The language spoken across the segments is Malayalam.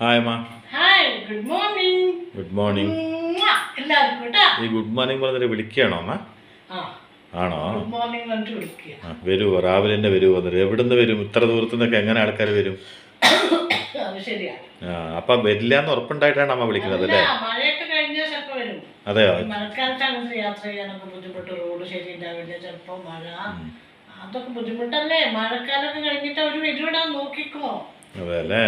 ഹായ് മാ. Hi, good morning. Good morning. എല്ലാവർക്കും കേട്ടാ. ഈ ഗുഡ് മോർണിംഗ് പറഞ്ഞിട്ട് വിളിക്കുകയാണോ അമ്മ? ആണോ? ഗുഡ് മോർണിംഗ് പറഞ്ഞിട്ട് വിളിക്കുക. വരുമോ? രാവിലെ തന്നെ വരുമോ? എന്നിട്ട് എവിടുന്ന് വരും? ഇത്ര ദൂരത്തു നിന്നൊക്കെ എങ്ങനെ ആൾക്കാർ വരും? അത് ശരിയാ. അപ്പം വരില്ല എന്ന് ഉറപ്പുണ്ടായിട്ടാണ് അമ്മ വിളിക്കുന്നത് അല്ലേ? മഴയൊക്കെ കഴിഞ്ഞാൽ ചിലപ്പോ വരും. അതെയോ? മഴക്കാലത്ത് അങ്ങനെ യാത്ര ചെയ്യാനൊക്കെ ബുദ്ധിമുട്ട്, റോഡ് ശരി ഉണ്ടാവില്ല, ചിലപ്പോ മഴ, അതൊക്കെ ബുദ്ധിമുട്ടല്ലേ. മഴക്കാലൊക്കെ കഴിഞ്ഞിട്ട് അവര് വരുവിടാൻ നോക്കിക്കോ. അതെ അല്ലേ?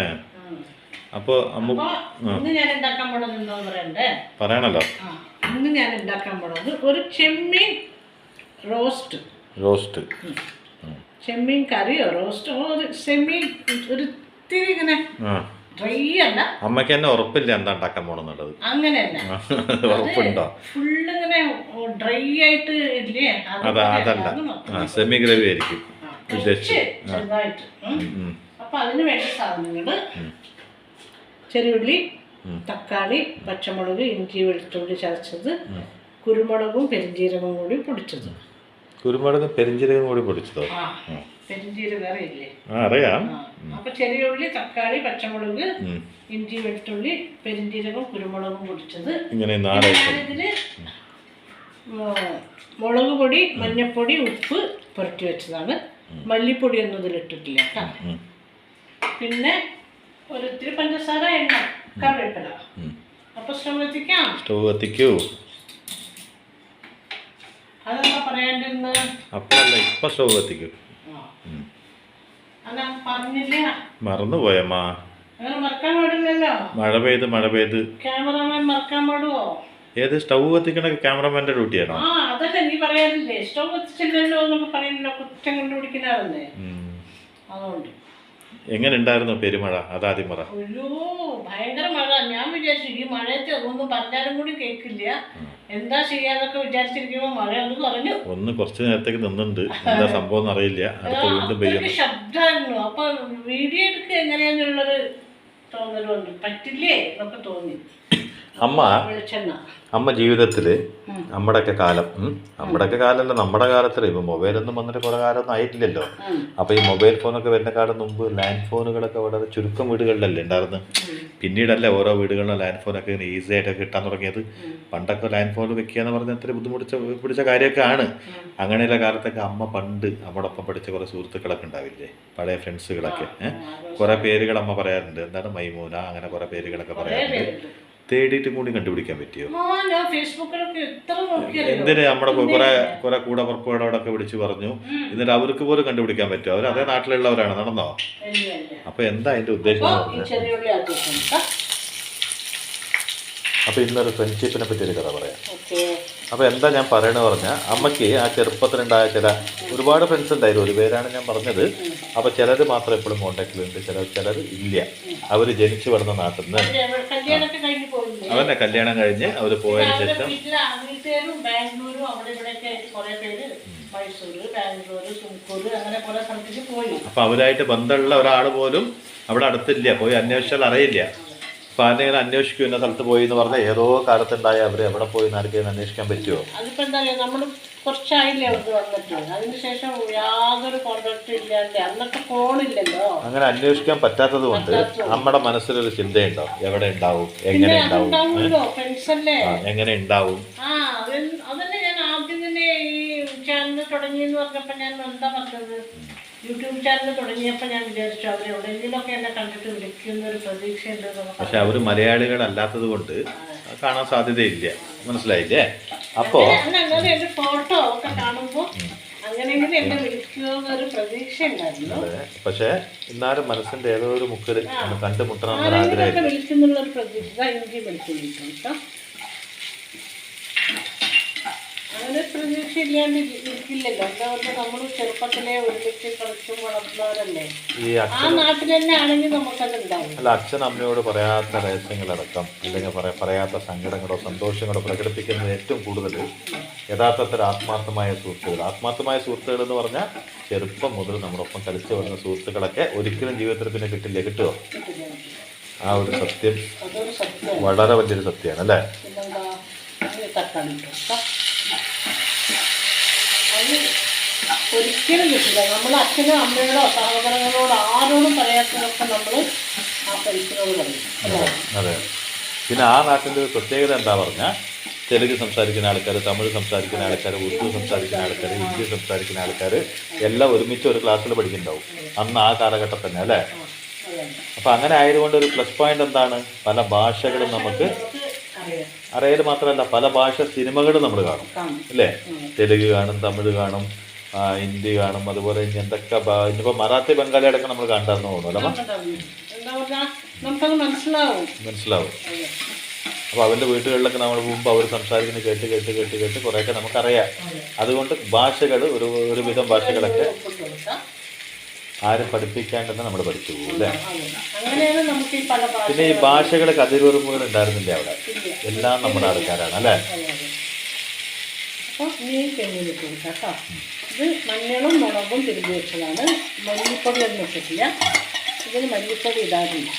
അപ്പൊ ഇന്ന് ഞാൻ ഉണ്ടാക്കാൻ പോണത് എന്താന്ന് പറയണ്ടേ? പറയണല്ലോ. ഇന്ന് ഞാൻ ഉണ്ടാക്കാൻ പോണത് ഒരു ചെമ്മീൻ റോസ്റ്റ്. റോസ്റ്റ്, ചെമ്മീൻ കറിയോ റോസ്റ്റോ, ഒരു ചെമ്മീൻ ഒരു ഇത്തിരി ഇങ്ങനെ ഡ്രൈ അല്ല. അമ്മയ്ക്ക് തന്നെ ഉറപ്പില്ല എന്താ ഉണ്ടാക്കാൻ പോണെന്നുള്ളത്. അങ്ങനെയല്ല, ഉറപ്പുണ്ടോ? ഫുള്ള് ഇങ്ങനെ ഡ്രൈ ആയിട്ട് ഇല്ലേ? അതല്ല, സെമി ഗ്രേവി ആയിരിക്കും ചെറുതായിട്ട്. അപ്പൊ അതിന് വേണ്ട സാധനങ്ങള്: ചെറിയുള്ളി, തക്കാളി, പച്ചമുളക്, ഇഞ്ചി, വെളുത്തുള്ളി ചതച്ചത്, കുരുമുളകും പെരിഞ്ജീരകവും കൂടി പൊടിച്ചത്. കുരുമുളകും പെരിഞ്ജീരകം കൂടി പൊടിച്ചതോ? പെരിഞ്ജീരകം അറിയില്ലേ? അറിയാം. അപ്പൊ ചെറിയുള്ളി, തക്കാളി, പച്ചമുളക്, ഇഞ്ചി, വെളുത്തുള്ളി, പെരിഞ്ജീരകം, കുരുമുളകും പൊടിച്ചത്. ഇതില് മുളക് പൊടി, മഞ്ഞപ്പൊടി, ഉപ്പ് പുരട്ടി വെച്ചതാണ്. മല്ലിപ്പൊടി ഒന്നും ഇതിലിട്ടിട്ടില്ല കേട്ടോ. പിന്നെ ഒരിത്തിരി പഞ്ചസാര, എണ്ണ, കറിവേപ്പില. അപ്പൊ സ്റ്റവ് എത്തിക്കാം. സ്റ്റവ് എത്തിക്കൂ. അതെന്താ പറയാണ്ടിരുന്ന? അപ്പഴല്ല, ഇപ്പൊ സ്റ്റവ് എത്തിക്കൂ. അല്ല, പറഞ്ഞില്ല. മറന്നുപോയമ്മ. അങ്ങനെ മറക്കാൻ പാടില്ലല്ലോ. മഴ പെയ്ത് ക്യാമറമാൻ മറക്കാൻ പാടുവോ? ഏത് സ്റ്റവ് കത്തിക്കണ ക്യാമറമാന്റെ ഡ്യൂട്ടിയാണോ? അതല്ല, നീ പറയാറില്ലേ സ്റ്റവ് കത്തിച്ചില്ലല്ലോ എന്നൊക്കെ പറയുന്നില്ല, കുറ്റം കണ്ടുപിടിക്കുന്നതല്ലേ. അതുകൊണ്ട് എങ്ങനെ ഉണ്ടായിരുന്നു പെരുമഴ? അതാദ്യം പറ. അയ്യോ, ഭയങ്കര മഴ. ഞാൻ വിചാരിച്ചു ഈ മഴയത്ത് അതൊന്നും പറഞ്ഞാലും കൂടി കേൾക്കില്ല, എന്താ ചെയ്യാന്നൊക്കെ വിചാരിച്ചിരിക്കുമ്പോ മഴ ഒന്ന് പറഞ്ഞു. ഒന്ന് കുറച്ച് നേരത്തേക്ക് നിന്നുണ്ട്, എന്താ സംഭവം അറിയില്ല. അടുത്ത് വീണ്ടും പെയ്യുന്നു. ശബ്ദമായിരുന്നു. അപ്പൊ വീഡിയോ എടുക്കുക എങ്ങനെയാന്നുള്ളൊരു തോന്നലുണ്ട്. പറ്റില്ലേ എന്നൊക്കെ തോന്നി. അമ്മ ജീവിതത്തില് നമ്മുടെയൊക്കെ കാലം, നമ്മുടെയൊക്കെ കാലമല്ല, നമ്മുടെ കാലത്തില് ഇപ്പൊ മൊബൈലൊന്നും വന്നിട്ട് കുറെ കാലമൊന്നും ആയിട്ടില്ലല്ലോ. അപ്പൊ ഈ മൊബൈൽ ഫോണൊക്കെ വരുന്നേക്കാളും മുമ്പ് ലാൻഡ് ഫോണുകളൊക്കെ വളരെ ചുരുക്കം വീടുകളിലല്ലേ ഉണ്ടായിരുന്നു. പിന്നീടല്ലേ ഓരോ വീടുകളിലും ലാൻഡ് ഫോണൊക്കെ ഈസി ആയിട്ടൊക്കെ കിട്ടാൻ തുടങ്ങിയത്. പണ്ടൊക്കെ ലാൻഡ് ഫോൺ വെക്കുക എന്ന് പറഞ്ഞാൽ അത്ര പിടിച്ച കാര്യമൊക്കെ ആണ്. അങ്ങനെയുള്ള കാലത്തൊക്കെ അമ്മ പണ്ട് നമ്മോടൊപ്പം പഠിച്ച കുറെ സുഹൃത്തുക്കളൊക്കെ ഉണ്ടാവില്ലേ, പഴയ ഫ്രണ്ട്സുകളൊക്കെ. കുറെ പേരുകൾ അമ്മ പറയാറുണ്ട്. എന്താണ്, മൈമൂന, അങ്ങനെ കുറെ പേരുകളൊക്കെ പറയാറുണ്ട്. തേടിയിട്ട് കൂടി കണ്ടുപിടിക്കാൻ പറ്റിയോ? എന്തിന് നമ്മുടെ കുറെ കൂടെ പുറപ്പോടൊക്കെ വിളിച്ചു പറഞ്ഞു, എന്നിട്ട് അവർക്ക് പോലും കണ്ടുപിടിക്കാൻ പറ്റുമോ? അവർ അതേ നാട്ടിലുള്ളവരാണ്. നടന്നോ? അപ്പൊ എന്താ അതിന്റെ ഉദ്ദേശം? അപ്പൊ ഇന്നൊരു ഫ്രണ്ട്ഷിപ്പിനെ പറ്റി ഒരു കഥ പറയാം. അപ്പൊ എന്താ ഞാൻ പറയണെന്ന് പറഞ്ഞാൽ, അമ്മയ്ക്ക് ആ ചെറുപ്പത്തിലുണ്ടായ ഒരുപാട് ഫ്രണ്ട്സ് ഉണ്ടായിരുന്നു. ഒരു പേരാണ് ഞാൻ പറഞ്ഞത്. അപ്പൊ ചിലർ മാത്രം എപ്പോഴും കോണ്ടാക്റ്റിലുണ്ട്, ചിലർ ഇല്ല. അവര് ജനിച്ചു വളർന്ന നാട്ടിൽ നിന്ന് അവരുടെ കല്യാണം കഴിഞ്ഞ് അവര് പോയതിനു ശേഷം അപ്പൊ അവരായിട്ട് ബന്ധമുള്ള ഒരാൾ പോലും അവിടെ അടുത്തില്ല. പോയി അന്വേഷിച്ചാൽ അറിയില്ല. അപ്പൊ ആരെങ്കിലും അന്വേഷിക്കും ഇന്ന സ്ഥലത്ത് പോയി എന്ന് പറഞ്ഞാൽ ഏതോ കാലത്തുണ്ടായ അവര് എവിടെ പോയി ആർക്കെങ്കിലും അന്വേഷിക്കാൻ പറ്റുമോ? അതിപ്പോ എന്താ പറയാ, നമ്മള് കുറച്ചായില്ലേ അവർക്ക് വന്നിട്ട്, അതിനുശേഷം യാതൊരു കോണ്ടാക്ട് ഇല്ലാണ്ട്. അന്നൊക്കെ ഫോണില്ലല്ലോ. അങ്ങനെ അന്വേഷിക്കാൻ പറ്റാത്തത് കൊണ്ട് നമ്മുടെ മനസ്സിലൊരു ചിന്തയുണ്ടാവും, എവിടെ ഉണ്ടാവും, എങ്ങനെ ഉണ്ടാവും, എങ്ങനെ ഉണ്ടാവും. അതന്നെ ഞാൻ ആദ്യം തന്നെ ഈ ചാനൽ തുടങ്ങിയെന്ന് പറഞ്ഞപ്പോ ഞാൻ എന്താ പറഞ്ഞത്, യൂട്യൂബ് ചാനൽ തുടങ്ങിയപ്പോൾ ഞാൻ വിചാരിച്ചു അവരെവിടെയെങ്കിലുമൊക്കെ എന്നെ കണ്ടിട്ട് വിളിക്കുന്നൊരു പ്രതീക്ഷയുണ്ട്. പക്ഷെ അവര് മലയാളികളല്ലാത്തത് കൊണ്ട് കാണാൻ സാധ്യതയില്ല. മനസ്സിലായില്ലേ? അപ്പോ ഫോട്ടോ ഒക്കെ കാണുമ്പോ അങ്ങനെയെങ്കിലും എന്നെ വിളിക്കുമെന്നൊരു പ്രതീക്ഷ ഉണ്ടായിരുന്നു. പക്ഷെ എന്നാലും മനസ്സിന്റെ ഏതോ ഒരു മുക്കിൽ കണ്ടുമുട്ടണം ആഗ്രഹം വിളിക്കുന്നുള്ളൊരു പ്രതീക്ഷ എനിക്ക് വിളിക്കുന്നുണ്ട്. അങ്ങനെ പ്രതീക്ഷ ഇല്ലാണ്ട് ഇരിക്കില്ലല്ലോ. എന്താ പറഞ്ഞാൽ നമ്മൾ ചെറുപ്പത്തിലെ ഒരുമിച്ച് കളിച്ചും വളർന്നവരല്ലേ. ആ നാട്ടിൽ തന്നെ ആണെങ്കിൽ നമുക്കത് ഉണ്ടാവും. അല്ല, അച്ഛൻ അമ്മയോട് പറയാത്ത രഹസ്യങ്ങളടക്കം, അല്ലെങ്കിൽ പറയാത്ത സങ്കടങ്ങളോ സന്തോഷങ്ങളോ പ്രകടിപ്പിക്കുന്നത് ഏറ്റവും കൂടുതൽ യഥാർത്ഥത്തിൽ ആത്മാർത്ഥമായ സുഹൃത്തുക്കൾ എന്ന് പറഞ്ഞാൽ ചെറുപ്പം മുതൽ നമ്മളൊപ്പം കളിച്ചു വരുന്ന സുഹൃത്തുക്കളൊക്കെ ഒരിക്കലും ജീവിതത്തിൽ പിന്നെ കിട്ടില്ല. കിട്ടുമോ? ആ ഒരു സത്യം വളരെ വലിയൊരു സത്യമാണ് അല്ലേ? ഒരിക്കലും കിട്ടില്ല. നമ്മൾ അച്ഛനോ അമ്മയോടോ സഹോദരങ്ങളോടോ ആരോടും പറയാത്തതൊക്കെ നമ്മൾ ഫ്രണ്ട്സിനോട് പറയും അല്ലേ? അതെ. പിന്നെ ആ നാട്ടിൽ പ്രത്യേകത എന്താ പറഞ്ഞാൽ തെലുങ്ക് സംസാരിക്കുന്ന ആൾക്കാർ, തമിഴ് സംസാരിക്കുന്ന ആൾക്കാർ, ഉറുദു സംസാരിക്കുന്ന ആൾക്കാർ, ഹിന്ദി സംസാരിക്കുന്ന ആൾക്കാർ എല്ലാം ഒരുമിച്ച് ഒരു ക്ലാസ്സിൽ പഠിക്കുന്നുണ്ടാവും അന്ന് ആ കാലഘട്ടത്തിൽ തന്നെ അല്ലേ? അപ്പം അങ്ങനെ ആയതുകൊണ്ട് ഒരു പ്ലസ് പോയിന്റ് എന്താണ്, പല ഭാഷകളും നമുക്ക് അറിയൽ മാത്രമല്ല പല ഭാഷ സിനിമകളും നമ്മൾ കാണും അല്ലേ? തെലുങ്ക് കാണും, തമിഴ് കാണും, ഹിന്ദി കാണും, അതുപോലെ ഇനി എന്തൊക്കെ ഇനിയിപ്പോൾ മറാത്തി ബംഗാളി അടക്കം നമ്മൾ കണ്ടായിരുന്നു തോന്നുന്നു നമുക്കത് മനസ്സിലാവും. അപ്പോൾ അവൻ്റെ വീട്ടുകളിലൊക്കെ നമ്മൾ പോകുമ്പോൾ അവർ സംസാരിക്കുന്നത് കേട്ട് കേട്ട് കേട്ട് കേട്ട് കുറേയൊക്കെ നമുക്കറിയാം. അതുകൊണ്ട് ഭാഷകൾ ഒരുവിധം ഭാഷകളൊക്കെ ആരും പഠിപ്പിക്കാണ്ടെന്ന് നമ്മൾ പഠിച്ചു പോകും അല്ലേ? പിന്നെ ഈ ഭാഷകളൊക്കെ അതിർവറുമ്പുകൾ ഉണ്ടായിരുന്നില്ല അവിടെ, എല്ലാം നമ്മുടെ ആൾക്കാരാണ് അല്ലേ? അപ്പോൾ മീൻ തെങ്ങിലിട്ട് കൊടുക്കാം കേട്ടോ. ഇത് മഞ്ഞളും മുളകും തിരുമ്പി വെച്ചതാണ്. മല്ലിപ്പൊടി ഒന്നും ഇട്ടിട്ടില്ല, ഇതിന് മല്ലിപ്പൊടി ഇടാറില്ല.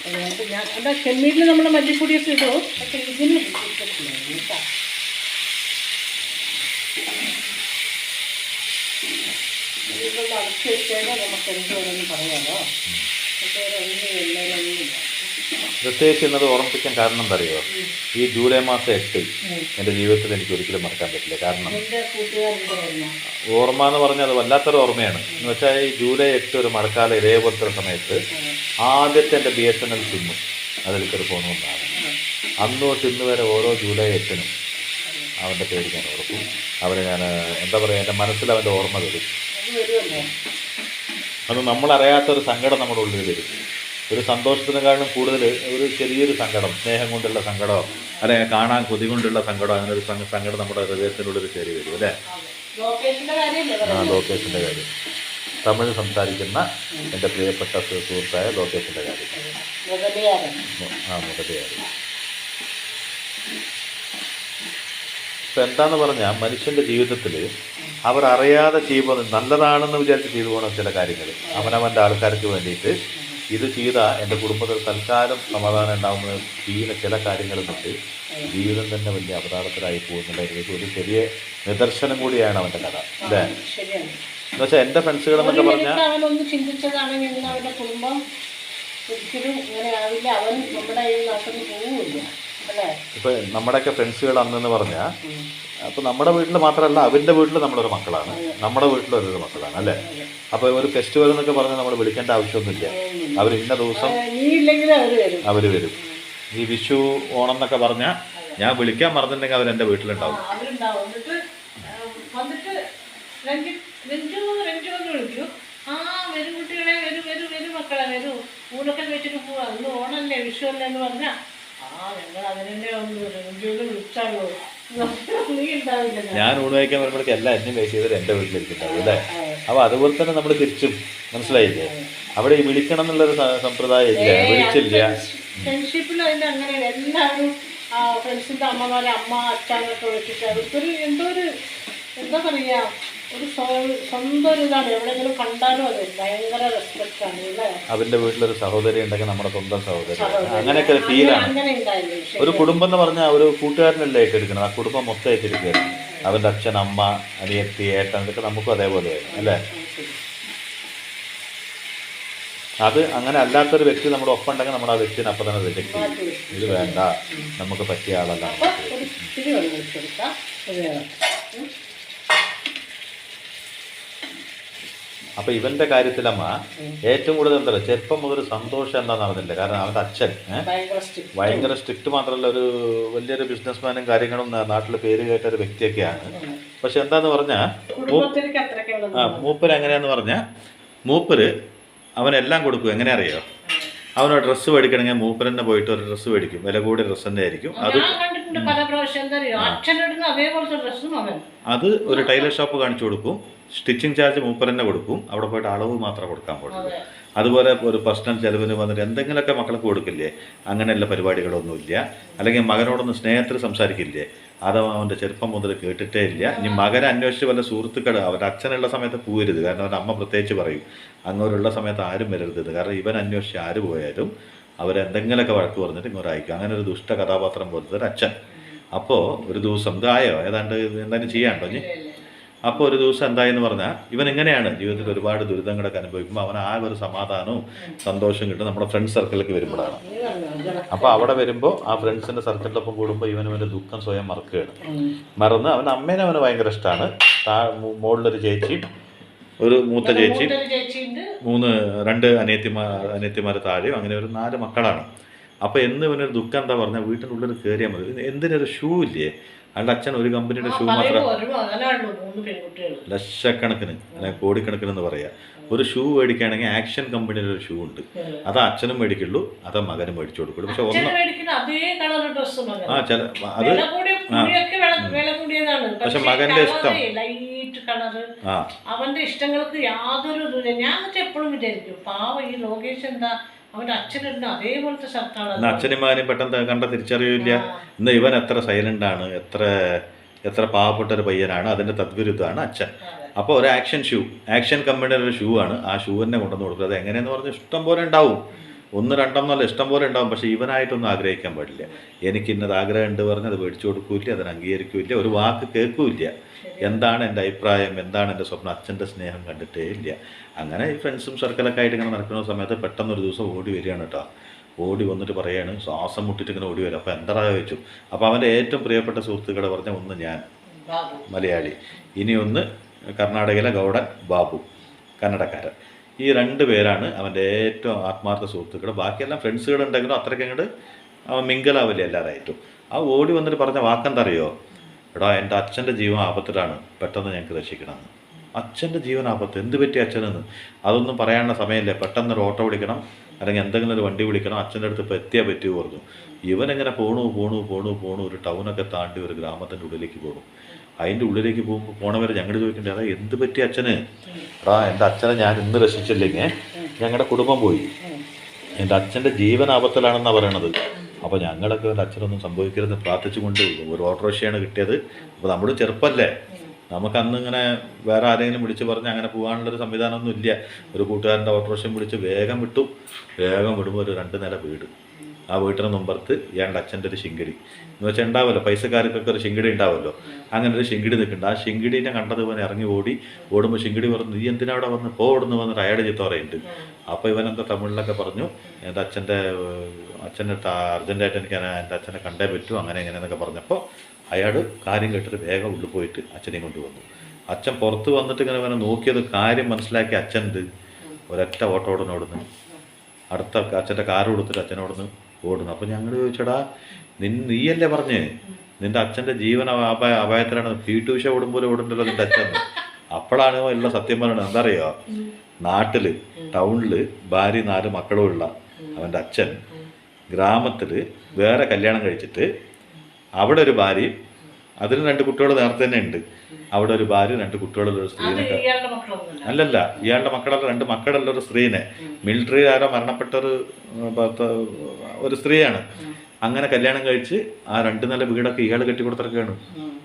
അതുകൊണ്ട് ഞാൻ എന്താ ചെമ്മീനിൽ നമ്മൾ മല്ലിപ്പൊടിയൊക്കെ ഇടും, പക്ഷേ ഇതിന് ഇട്ടിട്ടില്ല കേട്ടോ. ഇതിൽ അടച്ചു വെച്ചാൽ നമുക്ക് എന്ത് വേണമെന്ന് പറയാമല്ലോ. പക്ഷേ ഒന്നും എല്ലാവരും പ്രത്യേകിച്ച് എന്നത് ഓർമ്മിപ്പിക്കാൻ കാരണം എന്താ അറിയോ, ഈ ജൂലൈ മാസം 8 എൻ്റെ ജീവിതത്തിൽ എനിക്ക് ഒരിക്കലും മറക്കാൻ പറ്റില്ല. കാരണം ഓർമ്മ എന്ന് പറഞ്ഞാൽ അത് വല്ലാത്തൊരു ഓർമ്മയാണ്. എന്ന് വെച്ചാൽ ഈ ജൂലൈ 8 ഒരു മഴക്കാലം ഇതേപോലത്തെ സമയത്ത് ആദ്യത്തെ എൻ്റെ BSNL സിമ്മ് അതിലേക്കൊരു ഫോൺ വന്നതാണ്. അന്ന് തൊട്ട് ഇന്ന് വരെ ഓരോ ജൂലൈ 8-നും അവൻ്റെ പേര് ഞാൻ ഓർക്കും. അവരെ ഞാൻ എന്താ പറയുക, എൻ്റെ മനസ്സിൽ അവൻ്റെ ഓർമ്മ വരും. അത് നമ്മളറിയാത്തൊരു സങ്കടം നമ്മുടെ ഉള്ളിൽ വരും. ഒരു സന്തോഷത്തിനെക്കാളും കൂടുതൽ ഒരു ചെറിയൊരു സങ്കടം, സ്നേഹം കൊണ്ടുള്ള സങ്കടമോ അല്ലെങ്കിൽ കാണാൻ കൊതി കൊണ്ടുള്ള സങ്കടമോ, അങ്ങനെ ഒരു സങ്കടം നമ്മുടെ ഹൃദയത്തിനുള്ളിൽ കയറി വരും അല്ലേ? ലോകേഷിൻ്റെ കാര്യം, തമിഴ് സംസാരിക്കുന്ന എൻ്റെ പ്രിയപ്പെട്ട സുഹൃത്തായ ലോകേഷിൻ്റെ കാര്യം. മുതലയാർ. ഇപ്പം എന്താന്ന് പറഞ്ഞാൽ മനുഷ്യൻ്റെ ജീവിതത്തിൽ അവർ അറിയാതെ ചെയ്യുമ്പോൾ നല്ലതാണെന്ന് വിചാരിച്ച് ചെയ്തു പോകണം ചില കാര്യങ്ങൾ. അവനവൻ്റെ ആൾക്കാർക്ക് വേണ്ടിയിട്ട് ഇത് ചെയ്ത എൻ്റെ കുടുംബത്തിൽ തൽക്കാലം സമാധാനം ഉണ്ടാകുമ്പോൾ ചെയ്യുന്ന ചില കാര്യങ്ങളുണ്ട്, ജീവിതം തന്നെ വലിയ അപകടത്തിലായി പോകുന്നുണ്ടായിരുന്നു. ഒരു ചെറിയ നിദർശനം കൂടിയാണ് അവൻ്റെ കഥ അല്ലേ? എന്ന് വെച്ചാൽ എൻ്റെ ഫ്രണ്ട്സുകളെന്നൊക്കെ പറഞ്ഞാൽ അവനൊന്ന് ചിന്തിച്ചതാണെങ്കിൽ അവൻ്റെ കുടുംബം ഒരിക്കലും ഇങ്ങനെ ആവില്ല, അവൻ നമ്മുടെ ഈ നാട്ടിൽ പോവില്ല അല്ലേ? ഇപ്പം നമ്മുടെയൊക്കെ ഫ്രണ്ട്സുകൾ അന്നെന്ന് പറഞ്ഞാൽ അപ്പോൾ നമ്മുടെ വീട്ടിൽ മാത്രമല്ല അവൻ്റെ വീട്ടിൽ നമ്മളൊരു മക്കളാണ്, നമ്മുടെ വീട്ടിലൊരു മക്കളാണ് അല്ലേ? അപ്പോൾ ഒരു ഫെസ്റ്റിവൽ എന്നൊക്കെ പറഞ്ഞാൽ നമ്മൾ വിളിക്കേണ്ട ആവശ്യമൊന്നുമില്ല. അവർ ഇന്ന ദിവസം അവർ വരും. ഈ വിഷു ഓണം എന്നൊക്കെ പറഞ്ഞാൽ ഞാൻ വിളിക്കാൻ മറന്നിട്ടുണ്ടെങ്കിൽ അവർ എൻ്റെ വീട്ടിലുണ്ടാവും. വരും കുട്ടികളെ, വരും മക്കളെ, വരും ഊണൊക്കെ വെച്ചിട്ട് പോവാ, അന്ന് ഓണല്ലേ വിഷു അല്ലേ എന്ന് പറഞ്ഞാൽ ഞങ്ങൾ അതിനെ ഒന്ന് രഞ്ജുവിനെ വിളിച്ചാലോ, ഞാൻ ഊണ് കഴിക്കാൻ വരുമ്പോഴേക്ക് എല്ലാം എന്നെ ബേസ് ചെയ്തിട്ട് എൻ്റെ വീട്ടിലിരിക്കുന്നുണ്ടാവും അല്ലേ? അപ്പോൾ അതുപോലെ തന്നെ നമ്മൾ തിരിച്ചും മനസ്സിലായില്ലേ, അവിടെ ഈ വിളിക്കണം എന്നുള്ളൊരു സമ്പ്രദായം ഇല്ല, വിളിച്ചില്ല. ഫ്രണ്ട്ഷിപ്പിൽ അതിൻ്റെ അങ്ങനെ എല്ലാവരും ഫ്രണ്ട്സിൻ്റെ അമ്മമാരെ അമ്മ അച്ഛനൊക്കെ വിളിച്ചിട്ട് അവർക്കൊരു എന്തോ ഒരു എന്താ പറയുക, ഒരു സ്വന്തം ഒരു ഇതാണ്. എവിടെയെങ്കിലും കണ്ടാലും അതെ ഭയങ്കര റെസ്പെക്റ്റ് ആണ് അല്ലേ? അവൻ്റെ വീട്ടിലൊരു സഹോദരി ഉണ്ടെങ്കിൽ നമ്മുടെ സ്വന്തം സഹോദരി, അങ്ങനെയൊക്കെ ഒരു ഫീലാണ്. ഒരു കുടുംബം എന്ന് പറഞ്ഞാൽ ഒരു കൂട്ടുകാരനല്ലേ ഏറ്റെടുക്കണം, ആ കുടുംബം മൊത്തം ഏറ്റെടുക്കുകയാണ്. അവൻ്റെ അച്ഛൻ, അമ്മ, അനിയത്തി, ഏട്ടൻ, ഇതൊക്കെ നമുക്കും അതേപോലെയാണ് അല്ലേ? അത് അങ്ങനെ അല്ലാത്തൊരു വ്യക്തി നമ്മുടെ ഒപ്പം ഉണ്ടെങ്കിൽ നമ്മൾ ആ വ്യക്തിനെ അപ്പം തന്നെ റിജക്ട് ചെയ്യും. ഇത് വേണ്ട, നമുക്ക് പറ്റിയ ആളല്ല. അപ്പോൾ ഇവൻ്റെ കാര്യത്തിലമ്മ ഏറ്റവും കൂടുതൽ എന്താ പറയുക, ചെറുപ്പം മുതൽ സന്തോഷം എന്താണെന്ന് അറിഞ്ഞില്ല. കാരണം അവൻ്റെ അച്ഛൻ ഭയങ്കര സ്ട്രിക്റ്റ് മാത്രമല്ല, ഒരു വലിയൊരു ബിസിനസ്മാനും കാര്യങ്ങളും നാട്ടിൽ പേര് കേട്ട ഒരു വ്യക്തിയൊക്കെയാണ്. പക്ഷെ എന്താന്ന് പറഞ്ഞാൽ മൂപ്പര് എങ്ങനെയാന്ന് പറഞ്ഞാൽ മൂപ്പര് അവനെല്ലാം കൊടുക്കും. എങ്ങനെ അറിയോ, അവനൊരു ഡ്രസ്സ് മേടിക്കണമെങ്കിൽ മൂപ്പര് തന്നെ പോയിട്ട് ഒരു ഡ്രസ്സ് മേടിക്കും, വില കൂടിയ ഡ്രസ്സ് തന്നെ ആയിരിക്കും. അത് ഒരു ടൈലർ ഷോപ്പ് കാണിച്ചു കൊടുക്കും, സ്റ്റിച്ചിങ് ചാർജ് മൂപ്പർ തന്നെ കൊടുക്കും, അവിടെ പോയിട്ട് അളവ് മാത്രമേ കൊടുക്കാൻ പാടുള്ളൂ. അതുപോലെ ഒരു പേഴ്സണൽ ചെലവിന് വന്നിട്ട് എന്തെങ്കിലുമൊക്കെ മക്കൾക്ക് കൊടുക്കില്ലേ, അങ്ങനെയുള്ള പരിപാടികളൊന്നുമില്ല. അല്ലെങ്കിൽ മകനോടൊന്ന് സ്നേഹത്തിൽ സംസാരിക്കില്ലേ, അത് അവൻ്റെ ചെറുപ്പം മുതൽ കേട്ടിട്ടേ ഇല്ല. ഇനി മകനെ അന്വേഷിച്ച് വല്ല സുഹൃത്തുക്കൾ അവൻ്റെ അച്ഛനുള്ള സമയത്ത് പോകരുത്, കാരണം അവൻ്റെ അമ്മ പ്രത്യേകിച്ച് പറയും അങ്ങോട്ടുള്ള സമയത്ത് ആരും വരരുത്, കാരണം ഇവൻ അന്വേഷിച്ച് ആര് പോയാലും അവരെന്തെങ്കിലുമൊക്കെ വഴക്ക് പറഞ്ഞിട്ട് ഇങ്ങോട്ട് അയക്കും. അങ്ങനെ ഒരു ദുഷ്ട കഥാപാത്രം പോലത്തെ ഒരു അച്ഛൻ. അപ്പോൾ ഒരു ദിവസം ഇതായോ ഏതാണ്ട് എന്തായാലും ചെയ്യാണ്ടോ ഇനി. അപ്പോൾ ഒരു ദിവസം എന്തായെന്ന് പറഞ്ഞാൽ ഇവൻ എങ്ങനെയാണ് ജീവിതത്തിൽ ഒരുപാട് ദുരിതങ്ങളൊക്കെ അനുഭവിക്കുമ്പോൾ അവൻ ആ ഒരു സമാധാനവും സന്തോഷവും കിട്ടും നമ്മുടെ ഫ്രണ്ട്സ് സർക്കിളിലേക്ക് വരുമ്പോഴാണ്. അപ്പോൾ അവിടെ വരുമ്പോൾ ആ ഫ്രണ്ട്സിൻ്റെ സർക്കിളിലൊപ്പം കൂടുമ്പോൾ ഇവൻ്റെ ദുഃഖം സ്വയം മറക്കുകയാണ്. മറന്ന് അവൻ അമ്മേനെ അവന് ഭയങ്കര ഇഷ്ടമാണ്. മുകളിലൊരു ചേച്ചി, ഒരു മൂത്ത ചേച്ചി, രണ്ട് അനിയത്തിമാർ താഴെയും, അങ്ങനെ ഒരു 4 മക്കളാണ്. അപ്പോൾ എന്ന് ഇവനൊരു ദുഃഖം എന്താ പറഞ്ഞാൽ വീട്ടിൻ്റെ ഉള്ളിൽ കയറിയാൽ മതി. എന്തിനൊരു ഷൂ ഇല്ലേ, അവൻ്റെ അച്ഛൻ ഒരു കമ്പനിയുടെ ഷൂ മാത്രം ലക്ഷക്കണക്കിന് അല്ലെങ്കിൽ കോടിക്കണക്കിന് എന്ന് പറയാം. ഒരു ഷൂ മേടിക്കുകയാണെങ്കിൽ ആക്ഷൻ കമ്പനിയുടെ ഒരു ഷൂ ഉണ്ട്, അത് അച്ഛനും മേടിക്കുള്ളൂ, അത് മകനും മേടിച്ചു കൊടുക്കുള്ളൂ. പക്ഷെ ഒന്ന് ചില അത് പക്ഷെ മകന്റെ ഇഷ്ടം അവന്റെ ഇഷ്ടങ്ങൾക്ക് യാതൊരു ഞാൻ എപ്പോഴും വിചാരിക്കും പാവ ഈ ലോകേഷ് എന്താ അവന്റെ അച്ഛനുണ്ട് അതേപോലത്തെ ഷർട്ടാണ്. അച്ഛനും മകനും പെട്ടെന്ന് കണ്ട തിരിച്ചറിയില്ല. ഇന്ന് ഇവൻ എത്ര സൈലന്റ് ആണ്, എത്ര പാവപ്പെട്ട ഒരു പയ്യനാണ്, അതിന്റെ തദ്വിരുദ്ധമാണ് അച്ഛൻ. അപ്പോൾ ഒരു ആക്ഷൻ കമ്പനിയുടെ ഒരു ഷൂ ആണ്. ആ ഷൂ തന്നെ കൊണ്ടുവന്ന് കൊടുക്കുക. അത് എങ്ങനെയെന്ന് പറഞ്ഞാൽ ഇഷ്ടം പോലെ ഉണ്ടാവും, 1 2 എന്നല്ല ഇഷ്ടം പോലെ ഉണ്ടാവും. പക്ഷേ ഇവനായിട്ടൊന്നും ആഗ്രഹിക്കാൻ പാടില്ല. എനിക്ക് ഇന്നത് ആഗ്രഹം ഉണ്ട് പറഞ്ഞ് അത് മേടിച്ചു കൊടുക്കൂല്ല, അതിന് അംഗീകരിക്കൂല്ല, ഒരു വാക്ക് കേൾക്കൂല്ല. എന്താണ് എൻ്റെ അഭിപ്രായം, എന്താണ് എൻ്റെ സ്വപ്നം, അച്ഛൻ്റെ സ്നേഹം കണ്ടിട്ടേ ഇല്ല. അങ്ങനെ ഈ ഫ്രണ്ട്സും സർക്കിളൊക്കെ ആയിട്ട് ഇങ്ങനെ നടക്കുന്ന സമയത്ത് പെട്ടെന്നൊരു ദിവസം ഓടി വരികയാണ് കേട്ടോ. ഓടി വന്നിട്ട് പറയാണ്, ശ്വാസം മുട്ടിട്ട് ഇങ്ങനെ ഓടി വരും. അപ്പോൾ എന്താ ചോദിച്ചു. അപ്പോൾ അവൻ്റെ ഏറ്റവും പ്രിയപ്പെട്ട സുഹൃത്തുക്കളെ പറഞ്ഞ ഒന്ന് ഞാൻ മലയാളി, ഇനി ഒന്ന് കർണാടകയിലെ ഗൗഡൻ ബാബു കന്നഡക്കാരൻ. ഈ 2 പേരാണ് അവൻ്റെ ഏറ്റവും ആത്മാർത്ഥ സുഹൃത്തുക്കൾ. ബാക്കിയെല്ലാം ഫ്രണ്ട്സുകളുണ്ടെങ്കിലും അത്രയ്ക്ക് അങ്ങോട്ട് അവൻ മിങ്കലാവില്ല എല്ലാവരായിട്ടും. ആ ഓടി വന്നിട്ട് പറഞ്ഞ വാക്കെന്താ അറിയോ, എടാ എൻ്റെ അച്ഛൻ്റെ ജീവൻ ആപത്തിലാണ്, പെട്ടെന്ന് ഞങ്ങൾക്ക് രക്ഷിക്കണമെന്ന്. അച്ഛൻ്റെ ജീവൻ ആപത്ത്, എന്ത് പറ്റി അച്ഛനെന്ന് അതൊന്നും പറയാനുള്ള സമയമില്ല. പെട്ടെന്ന് ഒരു ഓട്ടോ വിളിക്കണം, അല്ലെങ്കിൽ എന്തെങ്കിലും ഒരു വണ്ടി വിളിക്കണം, അച്ഛൻ്റെ അടുത്ത് ഇപ്പോൾ എത്തിയാൽ പറ്റുമോ പറഞ്ഞു. ഇവനെങ്ങനെ പോണു ഒരു ടൗണൊക്കെ താണ്ടി ഒരു ഗ്രാമത്തിൻ്റെ ഉള്ളിലേക്ക് പോകും. അതിൻ്റെ ഉള്ളിലേക്ക് പോണവരെ ഞങ്ങൾ ചോദിക്കേണ്ടത് അതാ എന്ത് പറ്റി അച്ഛന്. എടാ എൻ്റെ അച്ഛനെ ഞാൻ ഇന്ന് രക്ഷിച്ചില്ലെങ്കിൽ ഞങ്ങളുടെ കുടുംബം പോയി, എൻ്റെ അച്ഛൻ്റെ ജീവൻ ആപത്തിലാണെന്നാണ് പറയണത്. അപ്പോൾ ഞങ്ങളൊക്കെ എൻ്റെ അച്ഛനൊന്നും സംഭവിക്കരുത് പ്രാർത്ഥിച്ചുകൊണ്ട് ഒരു ഓട്ടോറിക്ഷയാണ് കിട്ടിയത്. അപ്പോൾ നമ്മൾ ചെറുപ്പമല്ലേ, നമുക്കന്ന് ഇങ്ങനെ വേറെ ആരെങ്കിലും വിളിച്ച് പറഞ്ഞ് അങ്ങനെ പോകാനുള്ളൊരു സംവിധാനമൊന്നും ഇല്ല. ഒരു കൂട്ടുകാരൻ്റെ ഓട്ടോറിക്ഷയും വിളിച്ച് വേഗം വിടുമ്പോൾ ഒരു 2 നില വീട്. ആ വീട്ടിന് മുമ്പത്ത് ഇയാളുടെ അച്ഛൻ്റെ ഒരു ശിങ്കിടി എന്ന് വെച്ചാൽ ഉണ്ടാവുമല്ലോ, പൈസക്കാർക്കൊക്കെ ഒരു ശിങ്കിടി ഉണ്ടാവുമല്ലോ. അങ്ങനെ ഒരു ശിങ്കിടി നിൽക്കുന്നുണ്ട്. ആ ശിങ്കിടീനെ കണ്ടത് ഇവൻ ഇറങ്ങി ഓടുമ്പോൾ ശിങ്കിടി പറഞ്ഞു, നീ എന്തിനാ അവിടെ വന്ന് ഓടുന്നു വന്നിട്ട് അയാളുടെ ചീത്ത പറയുന്നുണ്ട്. അപ്പോൾ ഇവനെന്താ തമിഴിലൊക്കെ പറഞ്ഞു, എൻ്റെ അച്ഛൻ്റെ അർജൻറ്റായിട്ട് എനിക്ക് എൻ്റെ അച്ഛനെ കണ്ടേ പറ്റൂ, അങ്ങനെ എങ്ങനെയെന്നൊക്കെ പറഞ്ഞപ്പോൾ അയാൾ കാര്യം കേട്ടിട്ട് വേഗം ഉള്ളിൽ പോയിട്ട് അച്ഛനെയും കൊണ്ടുവന്നു. അച്ഛൻ പുറത്ത് വന്നിട്ട് ഇങ്ങനെ ഇവനെ നോക്കിയത് കാര്യം മനസ്സിലാക്കി അച്ഛൻ്റെ ഒരൊറ്റ ഓട്ടോടനോടുന്നു അടുത്ത അച്ഛൻ്റെ കാറ് കൊടുത്തിട്ട് അച്ഛനോടൊന്ന് ഓടുന്നു. അപ്പോൾ ഞങ്ങൾ ചോദിച്ചടാ നീയല്ലേ പറഞ്ഞ് നിൻ്റെ അച്ഛൻ്റെ ജീവൻ അപായത്തിലാണ്, പീട്ടുഷ ഓടുമ്പോൾ ഓടുന്നുണ്ടല്ലോ നിൻ്റെ അച്ഛൻ. അപ്പോഴാണ് എല്ലാ സത്യം പറയുന്നത്. എന്താ അറിയോ, നാട്ടിൽ ടൗണിൽ ഭാര്യ 4 മക്കളുമുള്ള അവൻ്റെ അച്ഛൻ ഗ്രാമത്തിൽ വേറെ കല്യാണം കഴിച്ചിട്ട് അവിടെ ഒരു ഭാര്യയും അതിന് 2 കുട്ടികൾ നേരത്തെ തന്നെ ഉണ്ട്. അവിടെ ഒരു ഭാര്യ 2 കുട്ടികളുള്ള ഒരു സ്ത്രീനെ, അല്ലല്ല ഇയാളുടെ മക്കളല്ല, 2 മക്കളുള്ള ഒരു സ്ത്രീനെ, മിലിറ്ററിയിൽ ആരോ മരണപ്പെട്ട ഒരു സ്ത്രീയാണ്. അങ്ങനെ കല്യാണം കഴിച്ച് ആ 2 നില വീടൊക്കെ ഇയാൾ കെട്ടിക്കൊടുത്തിറക്കുകയാണ്.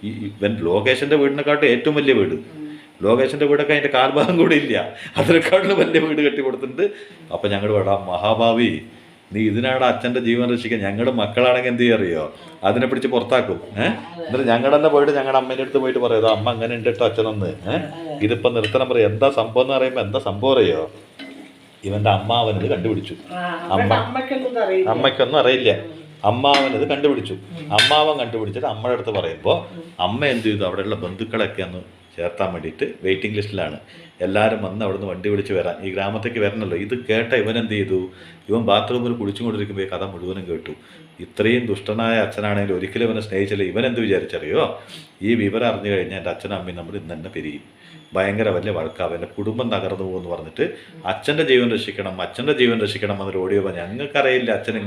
ഇവൻ ലോകേഷിൻ്റെ വീടിനെക്കാട്ടും ഏറ്റവും വലിയ വീട്. ലോകേഷിൻ്റെ വീടൊക്കെ അതിൻ്റെ കാൽഭാഗം കൂടി ഇല്ല, അതിനെക്കാട്ടിലും വലിയ വീട് കെട്ടിക്കൊടുത്തിട്ടുണ്ട്. അപ്പം ഞങ്ങൾ വേടാ മഹാഭാവി, നീ ഇതിനാണ് അച്ഛൻ്റെ ജീവൻ രക്ഷിക്കാൻ. ഞങ്ങളുടെ മക്കളാണെങ്കിൽ എന്ത് ചെയ്യറിയോ, അതിനെ പിടിച്ച് പുറത്താക്കും. എന്നിട്ട് ഞങ്ങളെന്നെ പോയിട്ട് ഞങ്ങളുടെ അമ്മേൻ്റെ അടുത്ത് പോയിട്ട് പറയും, അമ്മ അങ്ങനെ ഉണ്ട് കേട്ടോ അച്ഛനൊന്ന്, ഇതിപ്പോൾ നിർത്തണം പറയും. എന്താ സംഭവം എന്ന് പറയുമ്പോൾ എന്താ സംഭവം അറിയോ, ഇവൻ്റെ അമ്മാവനത് കണ്ടുപിടിച്ചു. അമ്മയ്ക്കൊന്നും അറിയില്ല. അമ്മാവനത് കണ്ടുപിടിച്ചു. അമ്മാവൻ കണ്ടുപിടിച്ചിട്ട് അമ്മയുടെ അടുത്ത് പറയുമ്പോൾ അമ്മ എന്ത് ചെയ്തു, അവിടെയുള്ള ബന്ധുക്കളൊക്കെ ഒന്ന് ചേർത്താൻ വേണ്ടിയിട്ട് വെയിറ്റിംഗ് ലിസ്റ്റിലാണ്. എല്ലാവരും വന്ന് അവിടുന്ന് വണ്ടി വിളിച്ച് വരാൻ, ഈ ഗ്രാമത്തേക്ക് വരണമല്ലോ. ഇത് കേട്ട ഇവനെന്ത് ചെയ്തു, ഇവൻ ബാത്റൂമിൽ കുളിച്ചുകൊണ്ടിരിക്കുമ്പോൾ ഈ കഥ മുഴുവനും കേട്ടു. ഇത്രയും ദുഷ്ടനായ അച്ഛനാണെങ്കിൽ ഒരിക്കലും ഇവനെ സ്നേഹിച്ചില്ല. ഇവനെന്ത് വിചാരിച്ചറിയോ, ഈ വിവരം അറിഞ്ഞു കഴിഞ്ഞാൽ എൻ്റെ അച്ഛനും അമ്മയും നമ്മൾ ഇന്ന് തന്നെ പിരിയും, ഭയങ്കര വലിയ വഴക്കാവും, എൻ്റെ കുടുംബം തകർന്നു പോകുമെന്ന് പറഞ്ഞിട്ട് അച്ഛൻ്റെ ജീവൻ രക്ഷിക്കണം എന്നൊരു ഓടിയോ. ഞങ്ങൾക്കറിയില്ല അച്ഛൻ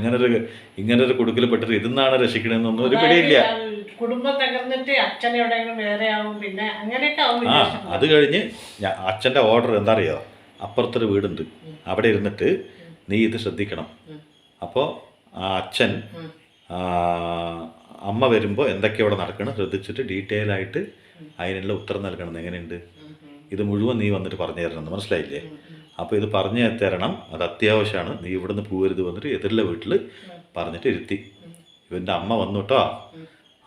ഇങ്ങനൊരു കുടുക്കിൽ പെട്ടിട്ട് ഇതെന്നാണ് രക്ഷിക്കണമെന്നൊന്നും ഒരു പിടിയില്ല. കുടുംബം തകർന്നിട്ട് അച്ഛൻ എവിടെയെങ്കിലും വേറെ ആവും, പിന്നെ അങ്ങനെയൊക്കെ ആവും. അത് കഴിഞ്ഞ് അച്ഛൻ്റെ ഓർഡർ എന്താ അറിയോ, അപ്പുറത്തൊരു വീടുണ്ട്, അവിടെ ഇരുന്നിട്ട് നീ ഇത് ശ്രദ്ധിക്കണം. അപ്പോൾ ആ അച്ഛൻ അമ്മ വരുമ്പോൾ എന്തൊക്കെ അവിടെ നടക്കണം ശ്രദ്ധിച്ചിട്ട് ഡീറ്റെയിൽ ആയിട്ട് അതിനുള്ള ഉത്തരം നൽകണം. എങ്ങനെയുണ്ട് ഇത് മുഴുവൻ നീ വന്നിട്ട് പറഞ്ഞു തരണം, മനസ്സിലായില്ലേ? അപ്പോൾ ഇത് പറഞ്ഞു തരണം, അത് അത്യാവശ്യമാണ്. നീ ഇവിടുന്ന് പോകരുത്, വന്നിട്ട് എതിരുള്ള വീട്ടിൽ പറഞ്ഞിട്ട് ഇരുത്തി. ഇവൻ്റെ അമ്മ വന്നു കേട്ടോ.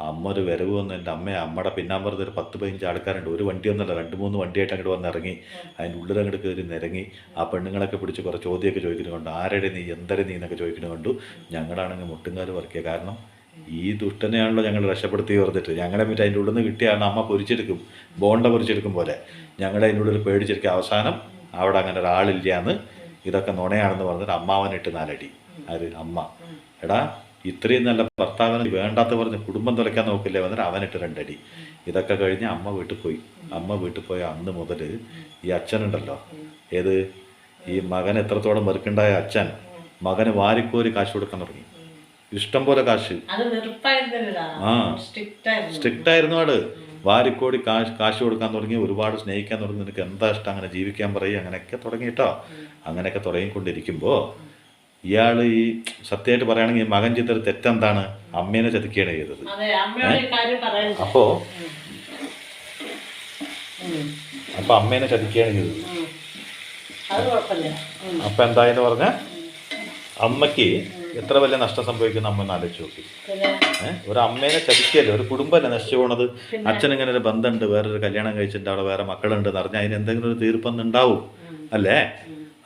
അമ്മ ഒരു വരവ് വന്ന് എൻ്റെ അമ്മയുടെ പിന്നാമ്പുറത്ത് ഒരു 10-15 ആൾക്കാരുണ്ട്. ഒരു വണ്ടിയൊന്നുമല്ല, 2-3 വണ്ടിയായിട്ട് അങ്ങോട്ട് വന്ന് ഇറങ്ങി. അതിൻ്റെ ഉള്ളിൽ അങ്ങോട്ട് കയറി നിരങ്ങി. ആ പെണ്ണുങ്ങളൊക്കെ പിടിച്ച് കുറേ ചോദ്യമൊക്കെ ചോദിക്കുന്നത് കൊണ്ട്, ആരുടെ നീ, എന്തര നീ എന്നൊക്കെ ചോദിക്കുന്നത് കൊണ്ടു ഞങ്ങളാണെങ്കിൽ മുട്ടുംകാല് വർക്കുക. കാരണം ഈ ദുഷ്ടനെയാണല്ലോ ഞങ്ങൾ രക്ഷപ്പെടുത്തി പറഞ്ഞിട്ട് ഞങ്ങളെ മറ്റേ അതിൻ്റെ ഉള്ളിൽ നിന്ന് കിട്ടിയാണ് അമ്മ പൊരിച്ചെടുക്കും, ബോണ്ട പൊരിച്ചെടുക്കും പോലെ ഞങ്ങളെ അതിൻ്റെ ഉള്ളിൽ പേടിച്ചെടുക്കുക. അവസാനം അവിടെ അങ്ങനെ ഒരാളില്ലാന്ന്, ഇതൊക്കെ നുണയാണെന്ന് പറഞ്ഞിട്ട് അമ്മാവനിട്ട് 4 അടി. ആര്? അമ്മ. എടാ, ഇത്രയും നല്ല ഭർത്താവിന് വേണ്ടാത്ത പറഞ്ഞ് കുടുംബം തുലയ്ക്കാൻ നോക്കില്ലേ വന്നിട്ട് അവനിട്ട് 2 അടി. ഇതൊക്കെ കഴിഞ്ഞ് അമ്മ വീട്ടിൽ പോയി. അമ്മ വീട്ടിൽ പോയ അന്ന് മുതൽ ഈ അച്ഛനുണ്ടല്ലോ, ഏത് ഈ മകൻ എത്രത്തോളം വെറുക്കുണ്ടായ അച്ഛൻ മകന് വാരിക്കോരി കാശ് കൊടുക്കാൻ തുടങ്ങി. ഇഷ്ടം പോലെ കാശ്. ആ, സ്ട്രിക്റ്റ് ആയിരുന്നു ആള്. വാരിക്കോടി കാശ് കൊടുക്കാൻ തുടങ്ങി, ഒരുപാട് സ്നേഹിക്കാൻ തുടങ്ങി. നിനക്ക് എന്താ ഇഷ്ടം, അങ്ങനെ ജീവിക്കാൻ പറയും, അങ്ങനെയൊക്കെ തുടങ്ങിയിട്ടോ. അങ്ങനെയൊക്കെ തുടങ്ങിക്കൊണ്ടിരിക്കുമ്പോൾ ഇയാൾ ഈ സത്യമായിട്ട് പറയുകയാണെങ്കിൽ ഈ മകൻ ചെയ്തൊരു തെറ്റെന്താണ്? അമ്മേനെ ചതിക്കുകയാണ് ചെയ്തത്. അപ്പോ അമ്മേനെ ചതിക്കുകയാണ് ചെയ്തത്. അപ്പൊ എന്തായെന്ന് പറഞ്ഞാൽ അമ്മയ്ക്ക് എത്ര വലിയ നഷ്ടം സംഭവിക്കുന്ന അമ്മ ഒന്ന് ആലോചിച്ച് നോക്കി. ഒരു അമ്മേനെ ചതിക്കല്ലേ, ഒരു കുടുംബമല്ലേ നശിച്ചു പോണത്. അച്ഛൻ ഇങ്ങനെ ഒരു ബന്ധമുണ്ട്, വേറൊരു കല്യാണം കഴിച്ചിട്ട് അവിടെ വേറെ മക്കളുണ്ട് എന്ന് പറഞ്ഞാൽ അതിന് എന്തെങ്കിലും ഒരു തീർപ്പൊന്നുണ്ടാവും അല്ലേ?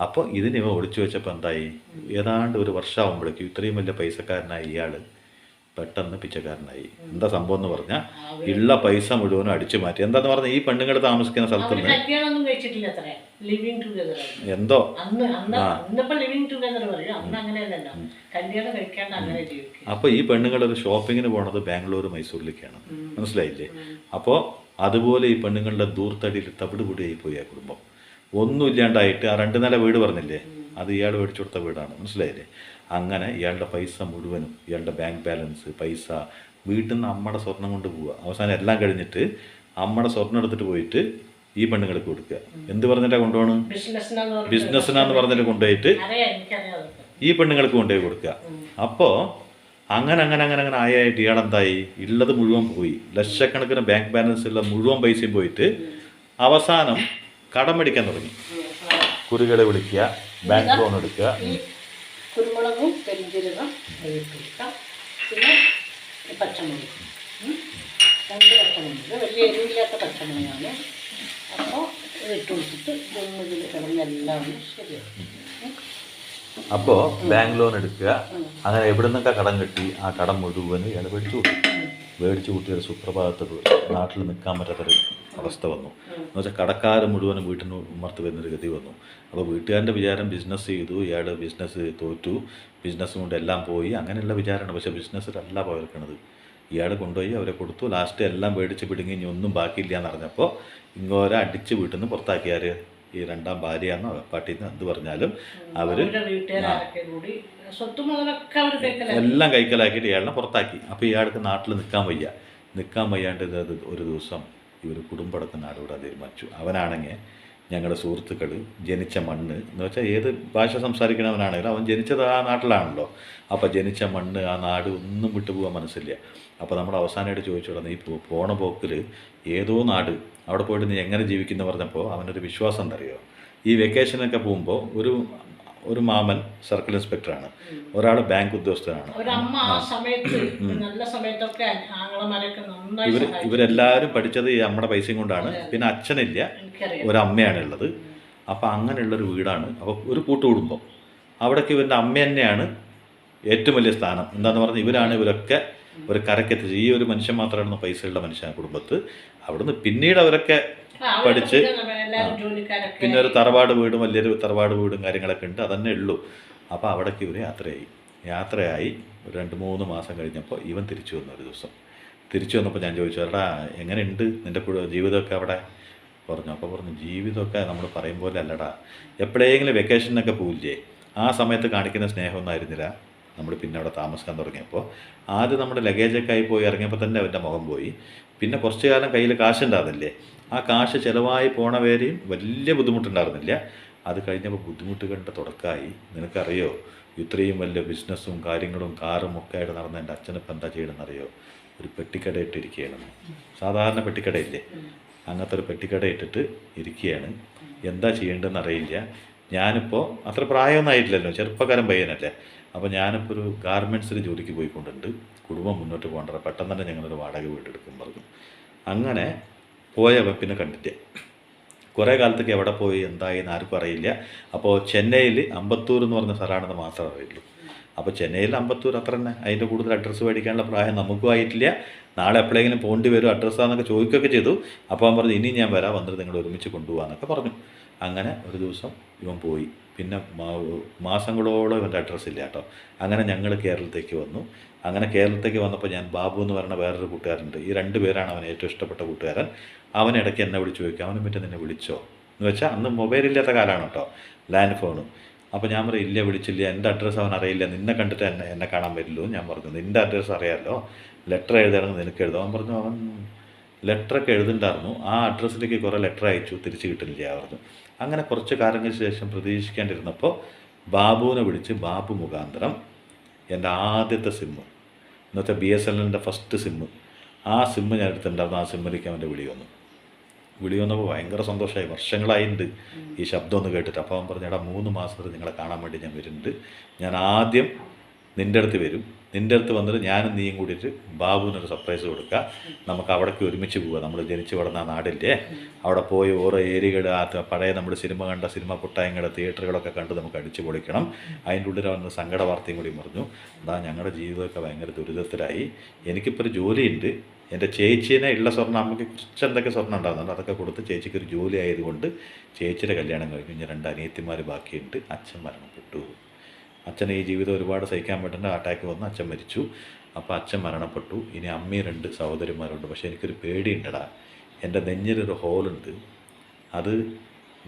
അപ്പോൾ ഇതിന് ഇവ ഒളിച്ചു വെച്ചപ്പോൾ എന്തായി, ഏതാണ്ട് ഒരു വർഷമാകുമ്പോഴേക്കും ഇത്രയും വലിയ പൈസക്കാരനായി ഇയാൾ പെട്ടെന്ന് പിച്ചക്കാരനായി. എന്താ സംഭവം എന്ന് പറഞ്ഞാൽ ഉള്ള പൈസ മുഴുവനും അടിച്ചു മാറ്റി. എന്താന്ന് പറഞ്ഞാൽ ഈ പെണ്ണുങ്ങൾ താമസിക്കുന്ന സ്ഥലത്ത് നിന്ന് എന്തോ അപ്പോൾ ഈ പെണ്ണുങ്ങൾ ഒരു ഷോപ്പിങ്ങിന് പോണത് ബാംഗ്ലൂർ മൈസൂരിലേക്കാണ്. മനസ്സിലായില്ലേ? അപ്പോൾ അതുപോലെ ഈ പെണ്ണുങ്ങളുടെ ദൂർത്തടിയിൽ തവിടുപൊടിയായി പോയി ആ കുടുംബം. ഒന്നുമില്ലാണ്ടായിട്ട് ആ 2 നില വീട് പറഞ്ഞില്ലേ, അത് ഇയാൾ മേടിച്ചു കൊടുത്ത വീടാണ്. മനസ്സിലായില്ലേ? അങ്ങനെ ഇയാളുടെ പൈസ മുഴുവനും, ഇയാളുടെ ബാങ്ക് ബാലൻസ്, പൈസ, വീട്ടിൽ നിന്ന് അമ്മയുടെ സ്വർണം കൊണ്ട് പോവുക. അവസാനം എല്ലാം കഴിഞ്ഞിട്ട് അമ്മയുടെ സ്വർണം എടുത്തിട്ട് പോയിട്ട് ഈ പെണ്ണുങ്ങൾക്ക് കൊടുക്കുക. എന്ത് പറഞ്ഞിട്ടാണ് കൊണ്ടുപോകണം? ബിസിനസ്സിനാന്ന് പറഞ്ഞിട്ട് കൊണ്ടുപോയിട്ട് ഈ പെണ്ണുങ്ങൾക്ക് കൊണ്ടുപോയി കൊടുക്കുക. അപ്പോൾ അങ്ങനെ ആയിട്ട് ഇയാളെന്തായി, ഉള്ളത് മുഴുവൻ പോയി. ലക്ഷക്കണക്കിന് ബാങ്ക് ബാലൻസ് ഉള്ള മുഴുവൻ പൈസയും പോയിട്ട് അവസാനം കടം മേടിക്കാൻ തുടങ്ങി. കുറികളെ വിളിക്കുക, ബാങ്ക് ലോൺ എടുക്കുക. കുരുമുളകും പെരിഞ്ചീരകം പിന്നെ പച്ചമുളക്, 2 പച്ചമുളക്, വലിയ എരിവില്ലാത്ത പച്ചമുളകാണ്. അപ്പോൾ ഇട്ട് കൊടുത്തിട്ട് ഇതിൽ കിടന്നെല്ലാം ശരിയാവും. അപ്പോൾ ബാങ്ക് ലോൺ എടുക്കുക. അങ്ങനെ എവിടെ നിന്നൊക്കെ കടം കിട്ടി ആ കടം മുഴുവൻ ഇയാൾ മേടിച്ചു കൂട്ടിയൊരു സുപ്രഭാതത്തിൽ നാട്ടിൽ നിൽക്കാൻ പറ്റാത്തൊരു അവസ്ഥ വന്നു. എന്ന് വെച്ചാൽ കടക്കാർ മുഴുവനും വീട്ടിന് ഉമ്മർത്ത് വരുന്നൊരു ഗതി വന്നു. അപ്പോൾ വീട്ടുകാരൻ്റെ വിചാരം ബിസിനസ് ചെയ്തു, ഇയാൾ ബിസിനസ് തോറ്റു, ബിസിനസ് കൊണ്ട് എല്ലാം പോയി, അങ്ങനെയുള്ള വിചാരമാണ്. പക്ഷേ ബിസിനസ്സിലല്ല പോയിരിക്കണത്. ഇയാൾ കൊണ്ടുപോയി അവരെ കൊടുത്തു. ലാസ്റ്റ് എല്ലാം മേടിച്ച് പിടുങ്ങി, ഇനി ഒന്നും ബാക്കിയില്ല എന്ന് പറഞ്ഞപ്പോൾ ഇങ്ങോരെ അടിച്ച് വീട്ടിൽ നിന്ന് പുറത്താക്കിയാർ ഈ 2ാം ഭാര്യയാണെന്നോ പാട്ടിന്ന് എന്ത് പറഞ്ഞാലും അവർ എല്ലാം കൈക്കലാക്കിയിട്ട് ഇയാളിനെ പുറത്താക്കി. അപ്പോൾ ഇയാൾക്ക് നാട്ടിൽ നിൽക്കാൻ വയ്യാണ്ട് ഒരു ദിവസം ഇവർ കുടുംബടക്കം നാടുവിടാൻ തീരുമാനിച്ചു. അവനാണെങ്കിൽ ഞങ്ങളുടെ സുഹൃത്തുക്കൾ ജനിച്ച മണ്ണ് എന്ന് വെച്ചാൽ ഏത് ഭാഷ സംസാരിക്കണവനാണെങ്കിലും അവൻ ജനിച്ചത് ആ നാട്ടിലാണല്ലോ. അപ്പോൾ ജനിച്ച മണ്ണ്, ആ നാട് ഒന്നും വിട്ടുപോകാൻ മനസ്സില്ല. അപ്പോൾ നമ്മൾ അവസാനമായിട്ട് ചോദിച്ചു, നീ പോണ പോക്കിൽ ഏതോ നാട്, അവിടെ പോയിട്ട് നീ എങ്ങനെ ജീവിക്കുന്നു പറഞ്ഞപ്പോൾ അവനൊരു വിശ്വാസം എന്തറിയോ, ഈ വെക്കേഷനൊക്കെ പോകുമ്പോൾ ഒരു മാമൻ സർക്കിൾ ഇൻസ്പെക്ടറാണ്, ഒരാൾ ബാങ്ക് ഉദ്യോഗസ്ഥനാണ്. ഇവരെല്ലാവരും പഠിച്ചത് ഈ അമ്മയുടെ പൈസയും കൊണ്ടാണ്. പിന്നെ അച്ഛനില്ല, ഒരമ്മയാണുള്ളത്. അപ്പം അങ്ങനെയുള്ളൊരു വീടാണ്. അപ്പോൾ ഒരു കൂട്ടുകുടുംബം. അവിടേക്ക് ഇവരുടെ അമ്മ തന്നെയാണ് ഏറ്റവും വലിയ സ്ഥാനം. എന്താണെന്ന് പറഞ്ഞാൽ ഇവരൊക്കെ ഒരു കരക്കെത്തിച്ച്. ഈ ഒരു മനുഷ്യൻ മാത്രമാണ് പൈസയുള്ള മനുഷ്യൻ കുടുംബത്ത്. അവിടുന്ന് പിന്നീട് അവരൊക്കെ പഠിച്ച് പിന്നെ ഒരു തറവാട് വീടും, വലിയൊരു തറവാട് വീടും കാര്യങ്ങളൊക്കെ ഉണ്ട്, അതന്നെ ഉള്ളൂ. അപ്പോൾ അവിടേക്ക് ഇവർ യാത്രയായി 2-3 മാസം കഴിഞ്ഞപ്പോൾ ഇവൻ തിരിച്ചു വന്നു. ഒരു ദിവസം തിരിച്ചു വന്നപ്പോൾ ഞാൻ ചോദിച്ചു, എടാ എങ്ങനെയുണ്ട് നിൻ്റെ ജീവിതമൊക്കെ അവിടെ പറഞ്ഞു. അപ്പോൾ പറഞ്ഞു, ജീവിതമൊക്കെ നമ്മൾ പറയും പോലെ അല്ലടാ, എപ്പോഴെങ്കിലും വെക്കേഷനൊക്കെ പോവില്ലേ, ആ സമയത്ത് കാണിക്കുന്ന സ്നേഹമൊന്നും ആയിരുന്നില്ല. നമ്മൾ പിന്നെ അവിടെ താമസിക്കാൻ തുടങ്ങിയപ്പോൾ ആദ്യം നമ്മുടെ ലഗേജൊക്കെ ആയി പോയി ഇറങ്ങിയപ്പോൾ തന്നെ അവൻ്റെ മുഖം പോയി. പിന്നെ കുറച്ച് കാലം കയ്യിൽ കാശുണ്ടാകുന്നില്ലേ, ആ കാശ് ചിലവായി പോണ പേരെയും വലിയ ബുദ്ധിമുട്ടുണ്ടായിരുന്നില്ല. അത് കഴിഞ്ഞപ്പോൾ ബുദ്ധിമുട്ടുകളുടെ തുടക്കമായി. നിനക്കറിയോ, ഇത്രയും വലിയ ബിസിനസ്സും കാര്യങ്ങളും കാറും ഒക്കെ ആയിട്ട് നടന്ന എൻ്റെ അച്ഛനിപ്പോൾ എന്താ ചെയ്യണമെന്നറിയോ, ഒരു പെട്ടിക്കട ഇട്ടിരിക്കുകയാണ്. സാധാരണ പെട്ടിക്കടയില്ലേ, അങ്ങനത്തെ ഒരു പെട്ടിക്കട ഇട്ടിട്ട് ഇരിക്കുകയാണ്. എന്താ ചെയ്യേണ്ടതെന്ന് അറിയില്ല. ഞാനിപ്പോൾ അത്ര പ്രായമൊന്നും ആയിട്ടില്ലല്ലോ, ചെറുപ്പക്കാരൻ പയ്യനല്ലേ. അപ്പോൾ ഞാനിപ്പോൾ ഒരു ഗാർമെൻറ്റ്സിൽ ജോലിക്ക് പോയിക്കൊണ്ടുണ്ട്, കുടുംബം മുന്നോട്ട് പോകേണ്ട, പെട്ടെന്ന് തന്നെ ഞങ്ങളൊരു വാടക വീടെടുക്കും പറഞ്ഞു. അങ്ങനെ പോയവൻ പിന്നെ കണ്ടില്ല. കുറേ കാലത്തേക്ക് എവിടെ പോയി എന്തായി എന്ന് ആർക്കും അറിയില്ല. അപ്പോൾ ചെന്നൈയിൽ അമ്പത്തൂർ എന്ന് പറഞ്ഞ സ്ഥലമാണെന്ന് മാത്രമേ അറിയുള്ളൂ. അപ്പോൾ ചെന്നൈയിൽ അമ്പത്തൂർ അത്ര തന്നെ, അതിൻ്റെ കൂടുതൽ അഡ്രസ്സ് മേടിക്കാനുള്ള പ്രായം നമുക്കും ആയിട്ടില്ല. നാളെ എപ്പോഴെങ്കിലും പോകേണ്ടി വരും അഡ്രസ്സാന്നൊക്കെ ചോദിക്കുകയൊക്കെ ചെയ്തു. അപ്പോൾ അവൻ പറഞ്ഞു ഇനി ഞാൻ വരാം, വന്നിട്ട് നിങ്ങൾ ഒരുമിച്ച് കൊണ്ടുപോകാമെന്നൊക്കെ പറഞ്ഞു. അങ്ങനെ ഒരു ദിവസം ഇവൻ പോയി. പിന്നെ മാസങ്ങളോളം ഇവൻ്റെ അഡ്രസ്സ് ഇല്ല കേട്ടോ. അങ്ങനെ ഞങ്ങൾ കേരളത്തേക്ക് വന്നു. അങ്ങനെ കേരളത്തേക്ക് വന്നപ്പോൾ ഞാൻ ബാബു എന്ന് പറയുന്ന വേറൊരു കൂട്ടുകാരുണ്ട്. ഈ 2 പേരാണ് അവൻ ഏറ്റവും ഇഷ്ടപ്പെട്ട കൂട്ടുകാരൻ. അവൻ ഇടയ്ക്ക് എന്നെ വിളിച്ച് ചോദിക്കും, അവനെ പറ്റി നിന്നെ വിളിച്ചോ എന്ന് വെച്ചാൽ അന്ന് മൊബൈലില്ലാത്ത കാലമാണ് കേട്ടോ, ലാൻഡ് ഫോണ്. അപ്പോൾ ഞാൻ പറയും ഇല്ല വിളിച്ചില്ല, എൻ്റെ അഡ്രസ്സ് അവൻ അറിയില്ല, നിന്നെ കണ്ടിട്ട് എന്നെ കാണാൻ പറ്റുള്ളൂ. ഞാൻ പറഞ്ഞു നിൻ്റെ അഡ്രസ്സ് അറിയാമല്ലോ, ലെറ്റർ എഴുതാണെങ്കിൽ നിനക്ക് എഴുതാം. അവൻ പറഞ്ഞു അവൻ ലെറ്ററൊക്കെ എഴുതുന്നുണ്ടായിരുന്നു, ആ അഡ്രസ്സിലേക്ക് കുറേ ലെറ്റർ അയച്ചു, തിരിച്ച് കിട്ടുന്നില്ല പറഞ്ഞു. അങ്ങനെ കുറച്ച് കാലങ്ങൾക്ക് ശേഷം പ്രതീക്ഷിക്കാണ്ടിരുന്നപ്പോൾ ബാബുവിനെ വിളിച്ച് ബാബു മുഖാന്തരം എൻ്റെ ആദ്യത്തെ സിമ്മ്, എന്നുവെച്ചാൽ BSNLൻ്റെ ഫസ്റ്റ് സിമ്മ്, ആ സിമ്മ് ഞാൻ എടുത്തിട്ടുണ്ടായിരുന്നു. ആ സിമ്മിലേക്ക് അവൻ്റെ വിളി വന്നപ്പോൾ ഭയങ്കര സന്തോഷമായി. വർഷങ്ങളായിട്ടുണ്ട് ഈ ശബ്ദം ഒന്ന് കേട്ടിട്ട്. അപ്പോൾ അവൻ പറഞ്ഞു എടാ 3 മാസത്തിൽ നിങ്ങളെ കാണാൻ വേണ്ടി ഞാൻ വരുന്നുണ്ട്, ഞാൻ ആദ്യം നിൻ്റെ അടുത്ത് വരും, നിൻ്റെ അടുത്ത് വന്നിട്ട് ഞാനും നീയും കൂടിയിട്ട് ബാബുവിനൊരു സർപ്രൈസ് കൊടുക്കുക, നമുക്ക് അവിടേക്ക് ഒരുമിച്ച് പോവുക, നമ്മൾ ജനിച്ച് വളർന്ന നാടില്ലേ, അവിടെ പോയി ഓരോ ഏരിയകൾ, പഴയ നമ്മുടെ സിനിമ കണ്ട സിനിമ കൊട്ടായങ്ങൾ, തിയേറ്ററുകളൊക്കെ കണ്ട് നമുക്ക് അടിച്ചു പൊളിക്കണം. അതിൻ്റെ ഉള്ളിൽ വന്ന് സങ്കട വാർത്തയും കൂടി പറഞ്ഞു. അതാ ഞങ്ങളുടെ ജീവിതമൊക്കെ ഭയങ്കര ദുരിതത്തിലായി, എനിക്കിപ്പോൾ ഒരു ജോലിയുണ്ട്, എൻ്റെ ചേച്ചീനെ ഉള്ള സ്വർണ്ണം, അമ്മയ്ക്ക് കുറച്ച് എന്തൊക്കെ സ്വർണ്ണം ഉണ്ടാകുന്നുണ്ട്, അതൊക്കെ കൊടുത്ത് ചേച്ചിക്ക് ഒരു ജോലി ആയതുകൊണ്ട് ചേച്ചിയുടെ കല്യാണം കഴിഞ്ഞു, ഇനി 2 അനിയത്തിമാർ ബാക്കിയുണ്ട്, അച്ഛൻ മരണപ്പെട്ടു. അച്ഛന് ഈ ജീവിതം ഒരുപാട് സഹിക്കാൻ പറ്റുന്ന അറ്റാക്ക് വന്ന് അച്ഛൻ മരിച്ചു. അപ്പോൾ അച്ഛൻ മരണപ്പെട്ടു, ഇനി അമ്മയും 2 സഹോദരിമാരുണ്ട്. പക്ഷേ എനിക്കൊരു പേടിയുണ്ടടാ, എൻ്റെ നെഞ്ഞിലൊരു ഹോളുണ്ട്, അത്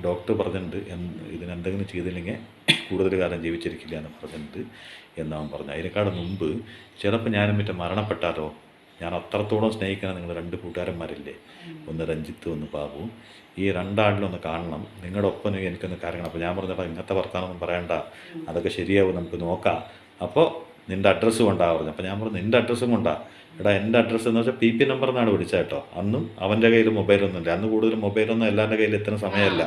ഡോക്ടർ പറഞ്ഞിട്ടുണ്ട് ഇതിനെന്തെങ്കിലും ചെയ്തില്ലെങ്കിൽ കൂടുതൽ കാലം ജീവിച്ചിരിക്കില്ല എന്ന് പറഞ്ഞിട്ടുണ്ട് എന്നവൻ പറഞ്ഞു. അതിനേക്കാളും മുമ്പ് ചിലപ്പോൾ ഞാനും മറ്റേ മരണപ്പെട്ടാലോ, ഞാൻ അത്രത്തോളം സ്നേഹിക്കണം നിങ്ങൾ 2 കൂട്ടുകാരന്മാരില്ലേ, ഒന്ന് രഞ്ജിത്ത് ഒന്ന് ബാബു, ഈ 2 ആളിലൊന്ന് കാണണം, നിങ്ങളുടെ ഒപ്പം എനിക്കൊന്ന് കാര്യങ്ങൾ. അപ്പോൾ ഞാൻ പറഞ്ഞപ്പോൾ ഇങ്ങനത്തെ വർത്താനൊന്നും പറയണ്ട, അതൊക്കെ ശരിയാവും, നമുക്ക് നോക്കാം. അപ്പോൾ നിൻ്റെ അഡ്രസ്സ് കൊണ്ടാ പറഞ്ഞു. അപ്പോൾ ഞാൻ പറഞ്ഞു നിൻ്റെ അഡ്രസ്സും കൊണ്ടാ. എടാ എൻ്റെ അഡ്രസ്സ് എന്ന് വെച്ചാൽ PP നമ്പർ എന്നാണ് വിളിച്ചത് കേട്ടോ. അന്നും അവൻ്റെ കയ്യിൽ മൊബൈലൊന്നും ഇല്ല, അന്ന് കൂടുതലും മൊബൈലൊന്നും എല്ലാവരുടെ കയ്യിൽ എത്തുന്ന സമയമല്ല,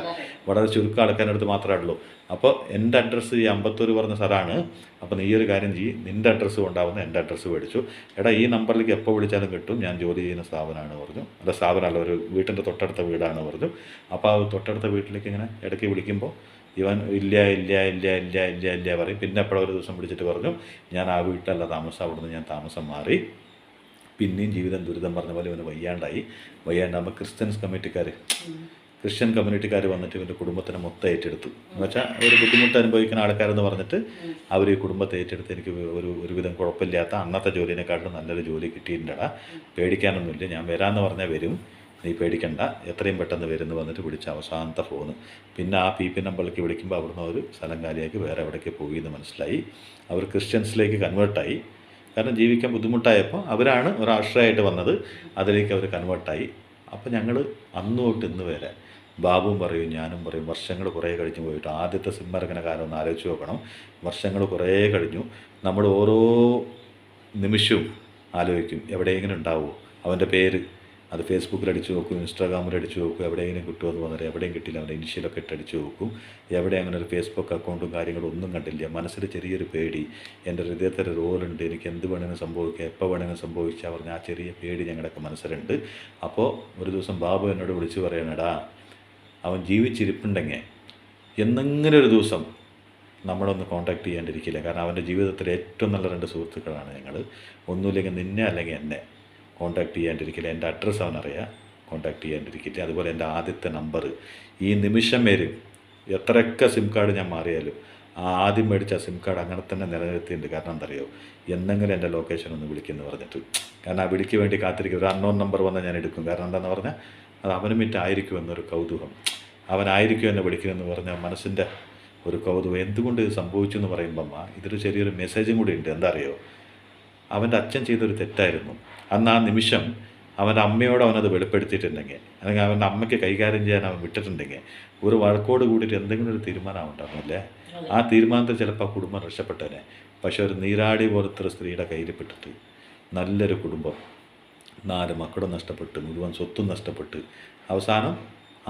വളരെ ചുരുക്കം ആൾക്കാരുടെ മാത്രമേ ഉള്ളൂ. അപ്പോൾ എൻ്റെ അഡ്രസ്സ് ഈ അമ്പത്തൂർ പറഞ്ഞ സ്ഥലമാണ്, അപ്പോൾ നീ ഒരു കാര്യം ചെയ്യും, നിൻ്റെ അഡ്രസ്സ് കൊണ്ടാവുന്ന എൻ്റെ അഡ്രസ്സ് മേടിച്ചു, എടാ ഈ നമ്പറിലേക്ക് എപ്പോൾ വിളിച്ചാലും കിട്ടും, ഞാൻ ജോലി ചെയ്യുന്ന സ്ഥാപനമാണ് പറഞ്ഞു. അല്ല സ്ഥാപനമല്ല, ഒരു വീട്ടിൻ്റെ തൊട്ടടുത്ത വീടാണ് പറഞ്ഞു. അപ്പോൾ ആ തൊട്ടടുത്ത വീട്ടിലേക്ക് ഇങ്ങനെ ഇടയ്ക്ക് വിളിക്കുമ്പോൾ ഇവൻ ഇല്ല ഇല്ല ഇല്ല ഇല്ല ഇല്ല ഇല്ല പറയും. പിന്നെ എപ്പോഴും ഒരു ദിവസം വിളിച്ചിട്ട് പറഞ്ഞു ഞാൻ ആ വീട്ടിലല്ല താമസം, അവിടുന്ന് ഞാൻ താമസം മാറി. പിന്നെയും ജീവിതം ദുരിതം പറഞ്ഞ പോലെ ഇവന് വയ്യാണ്ടാകുമ്പോൾ ക്രിസ്ത്യൻ കമ്മ്യൂണിറ്റിക്കാർ വന്നിട്ട് ഇവൻ്റെ കുടുംബത്തിനെ മൊത്തം ഏറ്റെടുത്തു. എന്ന് വെച്ചാൽ ഒരു ബുദ്ധിമുട്ട് അനുഭവിക്കുന്ന ആൾക്കാരെന്ന് പറഞ്ഞിട്ട് അവർ ഈ കുടുംബത്തെ ഏറ്റെടുത്ത് എനിക്ക് ഒരുവിധം കുഴപ്പമില്ലാത്ത അന്നത്തെ ജോലിനെക്കാട്ടിലും നല്ലൊരു ജോലി കിട്ടിയിട്ടുണ്ടടാ, പേടിക്കാനൊന്നുമില്ല, ഞാൻ വരാമെന്ന് പറഞ്ഞാൽ വരും, നീ പേടിക്കണ്ട, എത്രയും പെട്ടെന്ന് വരുന്നു വന്നിട്ട് വിളിച്ച അവസാനത്തെ ഫോണ്. പിന്നെ ആ PP നമ്പറിലേക്ക് വിളിക്കുമ്പോൾ അവിടുന്ന് ഒരു സ്ഥലം കാലിയാക്കി വേറെ എവിടേക്ക് പോയി എന്ന് മനസ്സിലായി. അവർ ക്രിസ്ത്യൻസിലേക്ക് കൺവേർട്ടായി. കാരണം ജീവിക്കാൻ ബുദ്ധിമുട്ടായപ്പോൾ അവരാണ് ഒരാശ്രയമായിട്ട് വന്നത്, അതിലേക്ക് അവർ കൺവേർട്ടായി. അപ്പോൾ ഞങ്ങൾ അന്ന് തൊട്ട് ഇന്ന് വരെ ബാബുവും പറയും ഞാനും പറയും, വർഷങ്ങൾ കുറേ കഴിഞ്ഞ് പോയിട്ട് ആദ്യത്തെ സിം ഇറങ്ങുന്ന കാലം ഒന്ന് ആലോചിച്ച് നോക്കണം. വർഷങ്ങൾ കുറേ കഴിഞ്ഞു, നമ്മൾ ഓരോ നിമിഷവും ആലോചിക്കും എവിടെയെങ്കിലും ഉണ്ടാവുമോ അവൻ്റെ പേര്, അത് ഫേസ്ബുക്കിൽ അടിച്ചു നോക്കും, ഇൻസ്റ്റാഗ്രാമിൽ അടിച്ചു നോക്കും, എവിടെയെങ്കിലും കിട്ടുമെന്ന് പറഞ്ഞാൽ എവിടെയും കിട്ടില്ല, അവൻ്റെ ഇനിഷ്യലൊക്കെ ഇട്ട് അടിച്ചു നോക്കും, എവിടെ അങ്ങനെ ഒരു ഫേസ്ബുക്ക് അക്കൗണ്ടും കാര്യങ്ങളും ഒന്നും കണ്ടില്ല. മനസ്സിൽ ചെറിയൊരു പേടി, എൻ്റെ ഹൃദയത്തിൽ റോളുണ്ട്, എനിക്ക് എന്ത് വേണമെങ്കിലും സംഭവിക്കുക, എപ്പോൾ വേണമെങ്കിലും സംഭവിച്ചാൽ പറഞ്ഞാൽ ആ ചെറിയ പേടി ഞങ്ങളുടെയൊക്കെ മനസ്സിലുണ്ട്. അപ്പോൾ ഒരു ദിവസം ബാബു എന്നോട് വിളിച്ച് പറയണടാ, അവൻ ജീവിച്ചിരിപ്പുണ്ടെങ്കിൽ എന്നെങ്കിലും ഒരു ദിവസം നമ്മളൊന്ന് കോൺടാക്ട് ചെയ്യാണ്ടിരിക്കില്ല. കാരണം അവൻ്റെ ജീവിതത്തിലെ ഏറ്റവും നല്ല 2 സുഹൃത്തുക്കളാണ് ഞങ്ങൾ. ഒന്നുമില്ലെങ്കിൽ നിന്നെ അല്ലെങ്കിൽ എന്നെ കോൺടാക്ട് ചെയ്യാണ്ടിരിക്കില്ല. എൻ്റെ അഡ്രസ്സ് അവനറിയാം, കോൺടാക്ട് ചെയ്യാണ്ടിരിക്കില്ല. അതുപോലെ എൻ്റെ ആദ്യത്തെ നമ്പർ ഈ നിമിഷം വരും, എത്രയൊക്കെ സിം കാർഡ് ഞാൻ മാറിയാലും ആ ആദ്യം മേടിച്ച സിം കാർഡ് അങ്ങനെ തന്നെ നിലനിർത്തിയിട്ടുണ്ട്. കാരണം എന്തറിയോ, എന്നെങ്കിലും എൻ്റെ ലൊക്കേഷൻ ഒന്ന് വിളിക്കുമെന്ന് പറഞ്ഞിട്ട്. കാരണം ആ വിളിക്ക് വേണ്ടി കാത്തിരിക്കും. ഒരു അൺനോൺ നമ്പർ വന്നാൽ ഞാൻ എടുക്കും. കാരണം എന്താണെന്ന് പറഞ്ഞാൽ അത് അവന് മിറ്റായിരിക്കും എന്നൊരു കൗതുകം, അവനായിരിക്കും എന്നെ വിളിക്കുമെന്ന് പറഞ്ഞാൽ മനസ്സിൻ്റെ ഒരു കൗതുകം. എന്തുകൊണ്ട് ഇത് സംഭവിച്ചു എന്ന് പറയുമ്പം ഇതൊരു ചെറിയൊരു മെസ്സേജും കൂടി ഉണ്ട്. എന്താ അറിയോ, അവൻ്റെ അച്ഛൻ ചെയ്തൊരു തെറ്റായിരുന്നു. അന്ന് ആ നിമിഷം അവൻ്റെ അമ്മയോട് അവനത് വെളിപ്പെടുത്തിയിട്ടുണ്ടെങ്കിൽ, അല്ലെങ്കിൽ അവൻ്റെ അമ്മയ്ക്ക് കൈകാര്യം ചെയ്യാൻ അവൻ വിട്ടിട്ടുണ്ടെങ്കിൽ, ഒരു വഴക്കോട് കൂടിയിട്ട് എന്തെങ്കിലും ഒരു തീരുമാനം ഉണ്ടാകുന്നില്ലേ, ആ തീരുമാനത്തിൽ ചിലപ്പോൾ ആ കുടുംബം രക്ഷപ്പെട്ടേനെ. പക്ഷെ ഒരു നീരാടി പോലത്തെ ഒരു സ്ത്രീയുടെ കയ്യിൽ പെട്ടിട്ട് നല്ലൊരു കുടുംബം, 4 മക്കളും നഷ്ടപ്പെട്ട്, മുഴുവൻ സ്വത്തും നഷ്ടപ്പെട്ട്, അവസാനം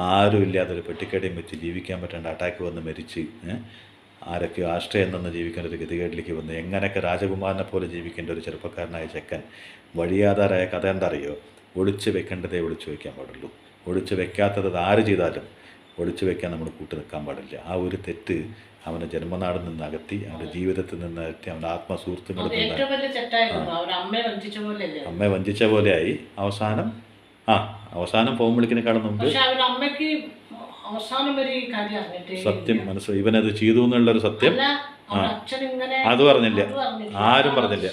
ആരും ഇല്ലാത്തൊരു പെട്ടിക്കടയും വെച്ച് ജീവിക്കാൻ പറ്റേണ്ട അറ്റാക്ക് വന്ന് മരിച്ച് ആരൊക്കെ ആശ്രയം നിന്ന് ജീവിക്കേണ്ട ഒരു ഗതികേട്ടിലേക്ക് വന്ന് എങ്ങനെയൊക്കെ രാജകുമാരനെ പോലെ ജീവിക്കേണ്ട ഒരു ചെറുപ്പക്കാരനായ ചെക്കൻ വഴിയാധാരായ കഥ എന്താ അറിയോ? ഒളിച്ച് വെക്കേണ്ടതേ ഒളിച്ച് വയ്ക്കാൻ പാടുള്ളൂ. ഒളിച്ച് വെക്കാത്തത് ആര് ചെയ്താലും ഒളിച്ചു വെക്കാൻ നമ്മൾ കൂട്ട് നിൽക്കാൻ പാടില്ല. ആ ഒരു തെറ്റ് അവൻ്റെ ജന്മനാടിൽ നിന്ന് അകറ്റി, അവൻ്റെ ജീവിതത്തിൽ നിന്ന് അകറ്റി, അവൻ്റെ ആത്മസുഹൃത്തുക്കളിൽ നിന്ന് അമ്മയെ വഞ്ചിച്ച പോലെയായി. അവസാനം പോകുമ്പോഴേക്കിനേക്കാളും മുമ്പ് സത്യം മനസ്സിലായി. ഇവനത് ചെയ്തു എന്നുള്ളൊരു സത്യം അത് പറഞ്ഞില്ല, ആരും പറഞ്ഞില്ല.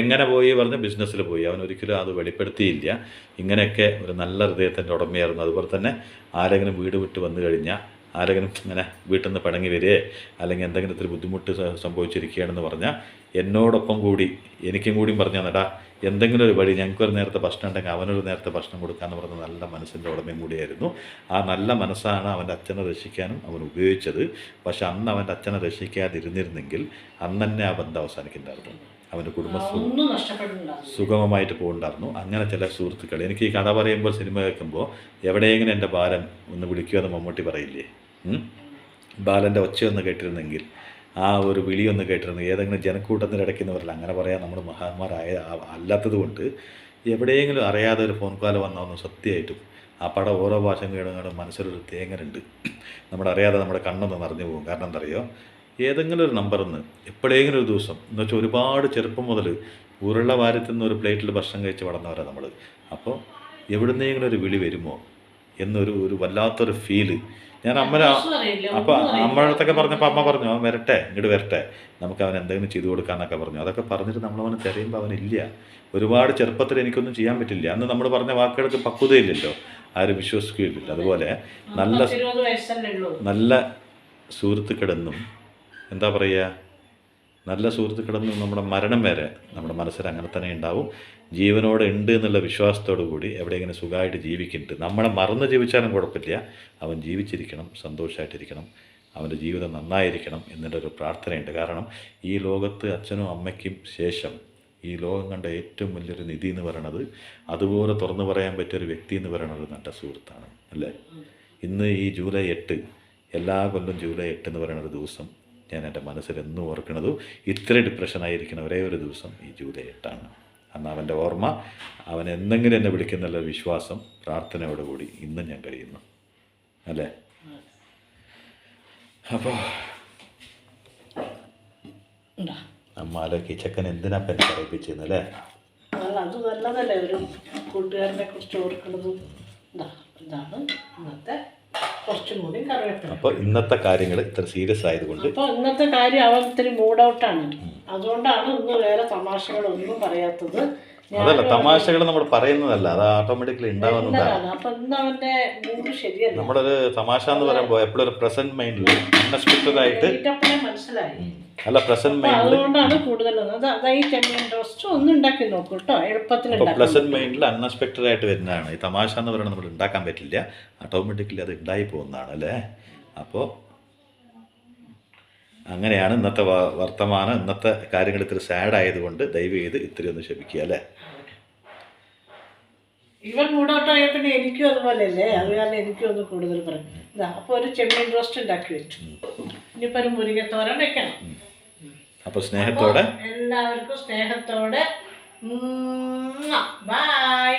എങ്ങനെ പോയി പറഞ്ഞ് ബിസിനസ്സിൽ പോയി. അവൻ ഒരിക്കലും അത് വെളിപ്പെടുത്തിയില്ല. ഇങ്ങനെയൊക്കെ ഒരു നല്ല ഹൃദയത്തിൻ്റെ ഉടമയായിരുന്നു. അതുപോലെ തന്നെ ആരെങ്കിലും വീട് വിട്ട് വന്നു കഴിഞ്ഞാൽ, ആരെങ്കിലും ഇങ്ങനെ വീട്ടിൽ നിന്ന് പിണങ്ങി വരികയെ അല്ലെങ്കിൽ എന്തെങ്കിലും ഇത്തിരി ബുദ്ധിമുട്ട് സംഭവിച്ചിരിക്കുകയാണെന്ന് പറഞ്ഞാൽ എന്നോടൊപ്പം കൂടി എനിക്കും കൂടിയും പറഞ്ഞു തന്നടാ, എന്തെങ്കിലും ഒരു വഴി, ഞങ്ങൾക്കൊരു നേരത്തെ ഭക്ഷണം ഉണ്ടെങ്കിൽ അവനൊരു നേരത്തെ ഭക്ഷണം കൊടുക്കാമെന്ന് പറഞ്ഞ നല്ല മനസ്സിൻ്റെ ഉടമയും കൂടിയായിരുന്നു. ആ നല്ല മനസ്സാണ് അവൻ്റെ അച്ഛനെ രക്ഷിക്കാനും അവൻ ഉപയോഗിച്ചത്. പക്ഷെ അന്ന് അവൻ്റെ അച്ഛനെ രക്ഷിക്കാതിരുന്നിരുന്നെങ്കിൽ അന്ന് തന്നെ ആ ബന്ധം അവസാനിക്കുന്നുണ്ടായിരുന്നു. അവൻ്റെ കുടുംബ സുഗമമായിട്ട് പോകുന്നുണ്ടായിരുന്നു. അങ്ങനെ ചില സുഹൃത്തുക്കൾ, എനിക്ക് ഈ കഥ പറയുമ്പോൾ, സിനിമ കേൾക്കുമ്പോൾ എവിടെയെങ്കിലും എൻ്റെ ബാലൻ ഒന്ന് വിളിക്കുമെന്ന് മമ്മൂട്ടി പറയില്ലേ, ബാലൻ്റെ ഒച്ചയൊന്ന് കേട്ടിരുന്നെങ്കിൽ, ആ ഒരു വിളിയൊന്ന് കേട്ടിരുന്നെങ്കിൽ, ഏതെങ്കിലും ജനക്കൂട്ടത്തിൻ്റെ ഇടയ്ക്ക് എന്ന് പറയില്ല, അങ്ങനെ പറയാൻ നമ്മൾ മഹാന്മാരായ അല്ലാത്തത് കൊണ്ട് എവിടെയെങ്കിലും അറിയാതെ ഒരു ഫോൺ കോൾ വന്നതൊന്നും സത്യമായിട്ടും ആ പടം ഓരോ ഭാഷയും കേടും മനസ്സിലൊരു തേങ്ങലുണ്ട്. നമ്മളറിയാതെ നമ്മുടെ കണ്ണൊന്ന് നിറഞ്ഞു പോകും. കാരണം എന്താ അറിയോ, ഏതെങ്കിലും ഒരു നമ്പറിൽ നിന്ന് എപ്പോഴെങ്കിലും ഒരു ദിവസം എന്ന് വെച്ചാൽ ഒരുപാട് ചെറുപ്പം മുതൽ ഉരുള വാരത്തിൽ നിന്ന് ഒരു പ്ലേറ്റിൽ ഭക്ഷണം കഴിച്ച് വളർന്നവരാണ് നമ്മൾ. അപ്പോൾ എവിടുന്നെങ്കിലും ഒരു വിളി വരുമോ എന്നൊരു വല്ലാത്തൊരു ഫീല്. ഞാൻ അപ്പോൾ അമ്മയുടെ അടുത്തൊക്കെ പറഞ്ഞപ്പോൾ അമ്മ പറഞ്ഞു, അവൻ വരട്ടെ, ഇങ്ങോട്ട് വരട്ടെ, നമുക്ക് അവൻ എന്തെങ്കിലും ചെയ്തു കൊടുക്കാമെന്നൊക്കെ പറഞ്ഞു. അതൊക്കെ പറഞ്ഞിട്ട് നമ്മളവനെ തിരയുമ്പോൾ അവനില്ല. ഒരുപാട് ചെറുപ്പത്തിൽ എനിക്കൊന്നും ചെയ്യാൻ പറ്റില്ല. അന്ന് നമ്മൾ പറഞ്ഞ വാക്കുകൾക്ക് പക്വതയില്ലല്ലോ, ആരും വിശ്വസിക്കുകയില്ലല്ലോ. അതുപോലെ നല്ല സുഹൃത്തുക്കളെന്നും എന്താ പറയുക, നല്ല സുഹൃത്തുക്കളെന്നും നമ്മുടെ മരണം വരെ നമ്മുടെ മനസ്സിൽ അങ്ങനെ തന്നെ ഉണ്ടാവും. ജീവനോടെ ഉണ്ട് എന്നുള്ള വിശ്വാസത്തോടു കൂടി എവിടെയെങ്കിലും സുഖമായിട്ട് ജീവിക്കുന്നുണ്ട്. നമ്മളെ മറന്ന് ജീവിച്ചാലും കുഴപ്പമില്ല, അവൻ ജീവിച്ചിരിക്കണം, സന്തോഷമായിട്ടിരിക്കണം, അവൻ്റെ ജീവിതം നന്നായിരിക്കണം എന്നൊരു പ്രാർത്ഥനയുണ്ട്. കാരണം ഈ ലോകത്ത് അച്ഛനും അമ്മയ്ക്കും ശേഷം ഈ ലോകം കണ്ട ഏറ്റവും വലിയൊരു നിധി എന്ന് പറയണത്, അതുപോലെ തുറന്നു പറയാൻ പറ്റിയൊരു വ്യക്തി എന്ന് പറയുന്നത് നല്ല സുഹൃത്താണ്, അല്ലേ? ഇന്ന് ഈ ജൂലൈ 8, എല്ലാ കൊല്ലം ജൂലൈ 8 എന്ന് പറയുന്നൊരു ദിവസം ഞാൻ എൻ്റെ മനസ്സിൽ എന്നും ഓർക്കുന്നതും ഇത്ര ഡിപ്രഷനായിരിക്കുന്ന ഒരേ ഒരു ദിവസം ഈ ജൂലൈ 8ആണ്. അന്ന് അവൻ്റെ ഓർമ്മ, അവൻ എന്തെങ്കിലും എന്നെ വിളിക്കുന്നുള്ള വിശ്വാസം, പ്രാർത്ഥനയോടുകൂടി ഇന്നും ഞാൻ കഴിയുന്നു, അല്ലേ? അപ്പോൾ അമ്മ ആലോചിക്ക്, ചെക്കൻ എന്തിനാ പെൻ പറയിപ്പിച്ചെന്നല്ലേ? അത് നല്ലതല്ലേ ഒരു കൂട്ടുകാരനെ കുറിച്ച് ഓർക്കുന്നതും. ഇതാണ് ഇന്നത്തെ കുറച്ചും കൂടി കറിവേപ്പില. അപ്പോൾ ഇന്നത്തെ കാര്യങ്ങൾ ഇത്ര സീരിയസ് ആയതുകൊണ്ട്, അപ്പോൾ ഇന്നത്തെ കാര്യം അവൻ ഇത്തിരി മൂഡ് ഔട്ടാണ്. അതുകൊണ്ടാണ് ഇന്ന് വേറെ തമാശകളൊന്നും പറയാത്തത്. അതല്ല, തമാശകൾ നമ്മൾ പറയുന്നതല്ല, അത് ഓട്ടോമാറ്റിക്കലി ഉണ്ടാവുന്നതാണ്. അപ്പൊ ഇന്ന് അവന്റെ മൂഡ് ശരിയല്ല. നമ്മളൊരു തമാശ എന്ന് പറയുമ്പോൾ എപ്പോഴും ഒരു പ്രസന്റ് മൈൻഡിൽ അൺഎക്സ്പെക്റ്റഡ് ആയിട്ട് മനസ്സിലായി. അല്ല, പ്രസന്റ് മൈൻഡിൽ, അതുകൊണ്ടാണ് കൂടുതൽ ഈ ചെമ്മീൻ റോസ്റ്റ് ഒന്ന് ഉണ്ടാക്കി നോക്കൂ കേട്ടോ, എളുപ്പത്തിൽ. പ്രസന്റ് മൈൻഡിൽ അൺഎക്സ്പെക്റ്റഡ് ആയിട്ട് വരുന്നതാണ് ഈ തമാശ എന്ന് പറയുന്നത്. നമ്മൾ ഉണ്ടാക്കാൻ പറ്റില്ല, ഓട്ടോമാറ്റിക്കലി അത് ഉണ്ടായി പോകുന്നതാണ്, അല്ലേ? അപ്പോൾ അങ്ങനെയാണ് ഇന്നത്തെ വർത്തമാനം. ഇന്നത്തെ കാര്യങ്ങൾ ഇത്തിരി സാഡ് ആയതുകൊണ്ട് ദയവ് ചെയ്ത് ഇത്തിരി ഒന്ന് ക്ഷമിക്കുക, അല്ലേ? ഇവൻ മൂടോട്ടായ പിന്നെ എനിക്കും അതുപോലെയല്ലേ, അത് കാരണം എനിക്കും ഒന്ന് കൂടുതൽ പറഞ്ഞു. ഇതാ, അപ്പോൾ ഒരു ചെമ്മീൻ റോസ്റ്റ് ഉണ്ടാക്കി വെച്ചു. ഇനിയിപ്പോൾ ഒരു മുരിങ്ങത്തോരൻ വെക്കണം. അപ്പോൾ സ്നേഹത്തോടെ എല്ലാവർക്കും സ്നേഹത്തോടെ ബൈ.